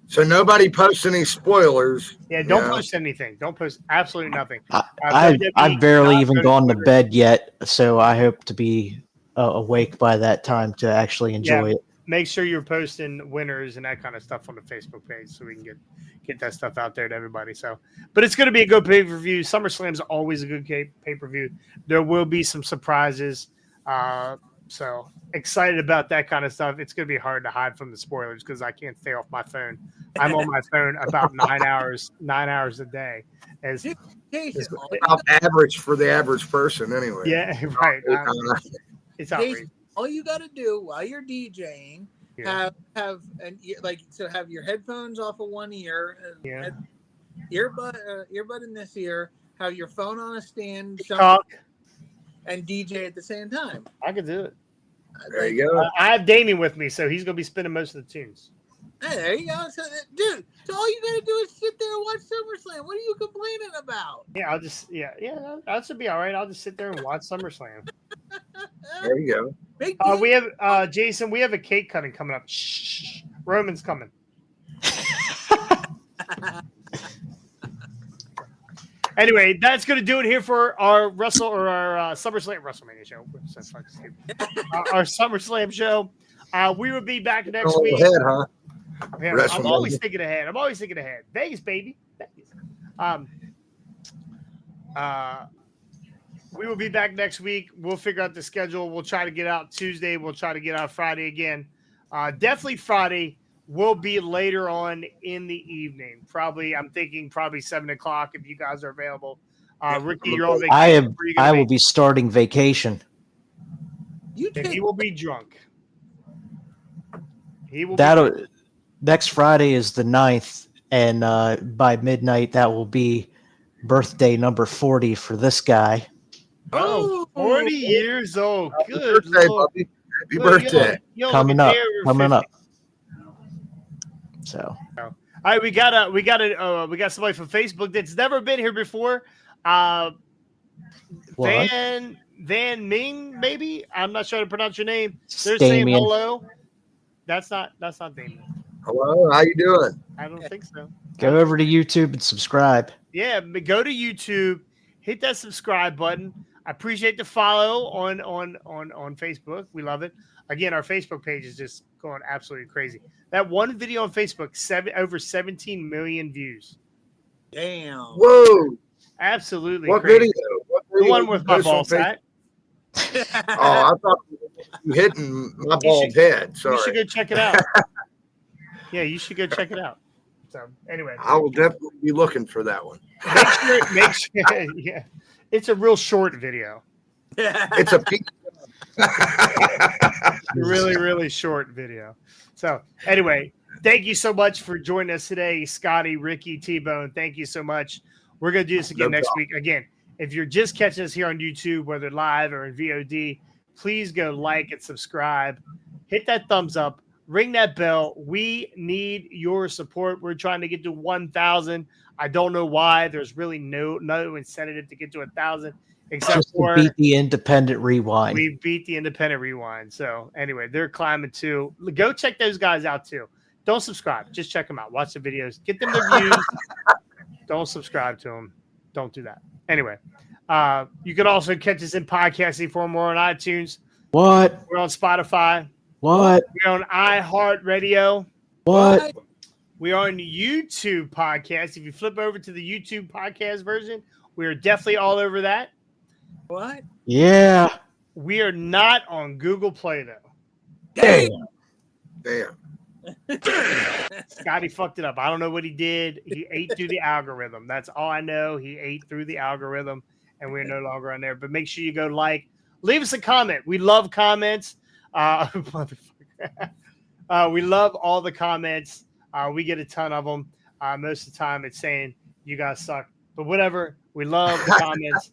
So nobody posts any spoilers. Yeah, don't post anything. Don't post absolutely nothing. I've barely even gone to bed yet, so I hope to be awake by that time to actually enjoy it. Make sure you're posting winners and that kind of stuff on the Facebook page so we can get that stuff out there to everybody. So, but it's going to be a good pay-per-view. SummerSlam is always a good pay-per-view. There will be some surprises. So excited about that kind of stuff. It's going to be hard to hide from the spoilers because I can't stay off my phone. I'm on my phone about 9 hours a day. It's average for the average person anyway. Yeah, right. It's outrageous. All you got to do while you're DJing, have your headphones off of one ear, earbud in this ear, have your phone on a stand, and DJ at the same time. I could do it. There you go. I have Damien with me, so he's going to be spinning most of the tunes. Hey, there you go. So all you got to do is sit there and watch SummerSlam. What are you complaining about? Yeah, that should be all right. I'll just sit there and watch SummerSlam. There you go. We have Jason. We have a cake cutting coming up. Shh. Roman's coming. Anyway, that's going to do it here for our SummerSlam WrestleMania show. Our SummerSlam show. We will be back next week. Yeah, I'm always thinking ahead. Vegas, baby. Vegas. We will be back next week. We'll figure out the schedule. We'll try to get out Tuesday. We'll try to get out Friday again. Definitely Friday will be later on in the evening. I'm thinking 7 o'clock if you guys are available. Ricky, you're on vacation. I will be starting vacation. He will be drunk. Next Friday is the 9th, and by midnight that will be birthday number 40 for this guy. Oh, 40 years old. Good birthday, Lord. Happy birthday. Coming up. So, all right, we got somebody from Facebook that's never been here before. Van Ming, maybe. I'm not sure how to pronounce your name. They're saying hello. That's not Damien. Hello, how you doing? I don't think so. Go over to YouTube and subscribe. Yeah, go to YouTube, hit that subscribe button. I appreciate the follow on Facebook. We love it. Again, our Facebook page is just going absolutely crazy. That one video on Facebook, over 17 million views. Damn. Whoa. Absolutely What crazy. video? The one with my ball sack. Oh, I thought you hitting my bald head. Sorry. You should go check it out. Yeah, you should go check it out. So anyway, I will definitely be looking for that one. Make sure, yeah, it's a real short video. It's a really, really short video. So anyway, thank you so much for joining us today, Scotty, Ricky, T-Bone. Thank you so much. We're gonna do this again next week. Again, if you're just catching us here on YouTube, whether live or in VOD, please go like and subscribe. Hit that thumbs up. Ring that bell. We need your support. We're trying to get to 1,000. I don't know why. There's really no incentive to get to 1,000 except just for beat the independent rewind. We beat the independent rewind. So anyway, they're climbing too. Go check those guys out too. Don't subscribe. Just check them out. Watch the videos. Get them the views. Don't subscribe to them. Don't do that. Anyway, you can also catch us in podcasting form. We're on iTunes. What? We're on Spotify. What? We're on iHeartRadio. What? We are on YouTube podcast. If you flip over to the YouTube podcast version, we are definitely all over that. What? Yeah. We are not on Google Play, though. Damn. Scotty fucked it up. I don't know what he did. He ate through the algorithm. That's all I know. He ate through the algorithm, and we're no longer on there. But make sure you go leave us a comment. We love comments. We love all the comments. We get a ton of them. Most of the time, it's saying you guys suck, but whatever. We love the comments.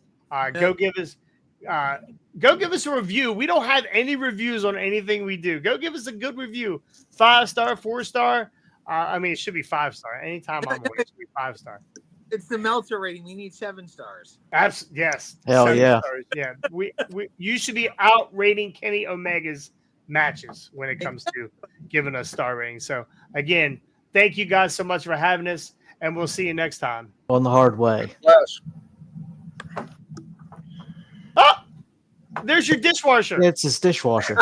Go give us a review. We don't have any reviews on anything we do. Go give us a good review. 5-star, 4-star. It should be 5-star. Anytime I'm on, it should be 5-star. It's the Meltzer rating. We need 7 stars. Yes. Hell 7 yeah. stars. Yeah. You should be outrating Kenny Omega's matches when it comes to giving us star ratings. So again, thank you guys so much for having us, and we'll see you next time. On the hard way. Yes. Oh, there's your dishwasher. It's his dishwasher.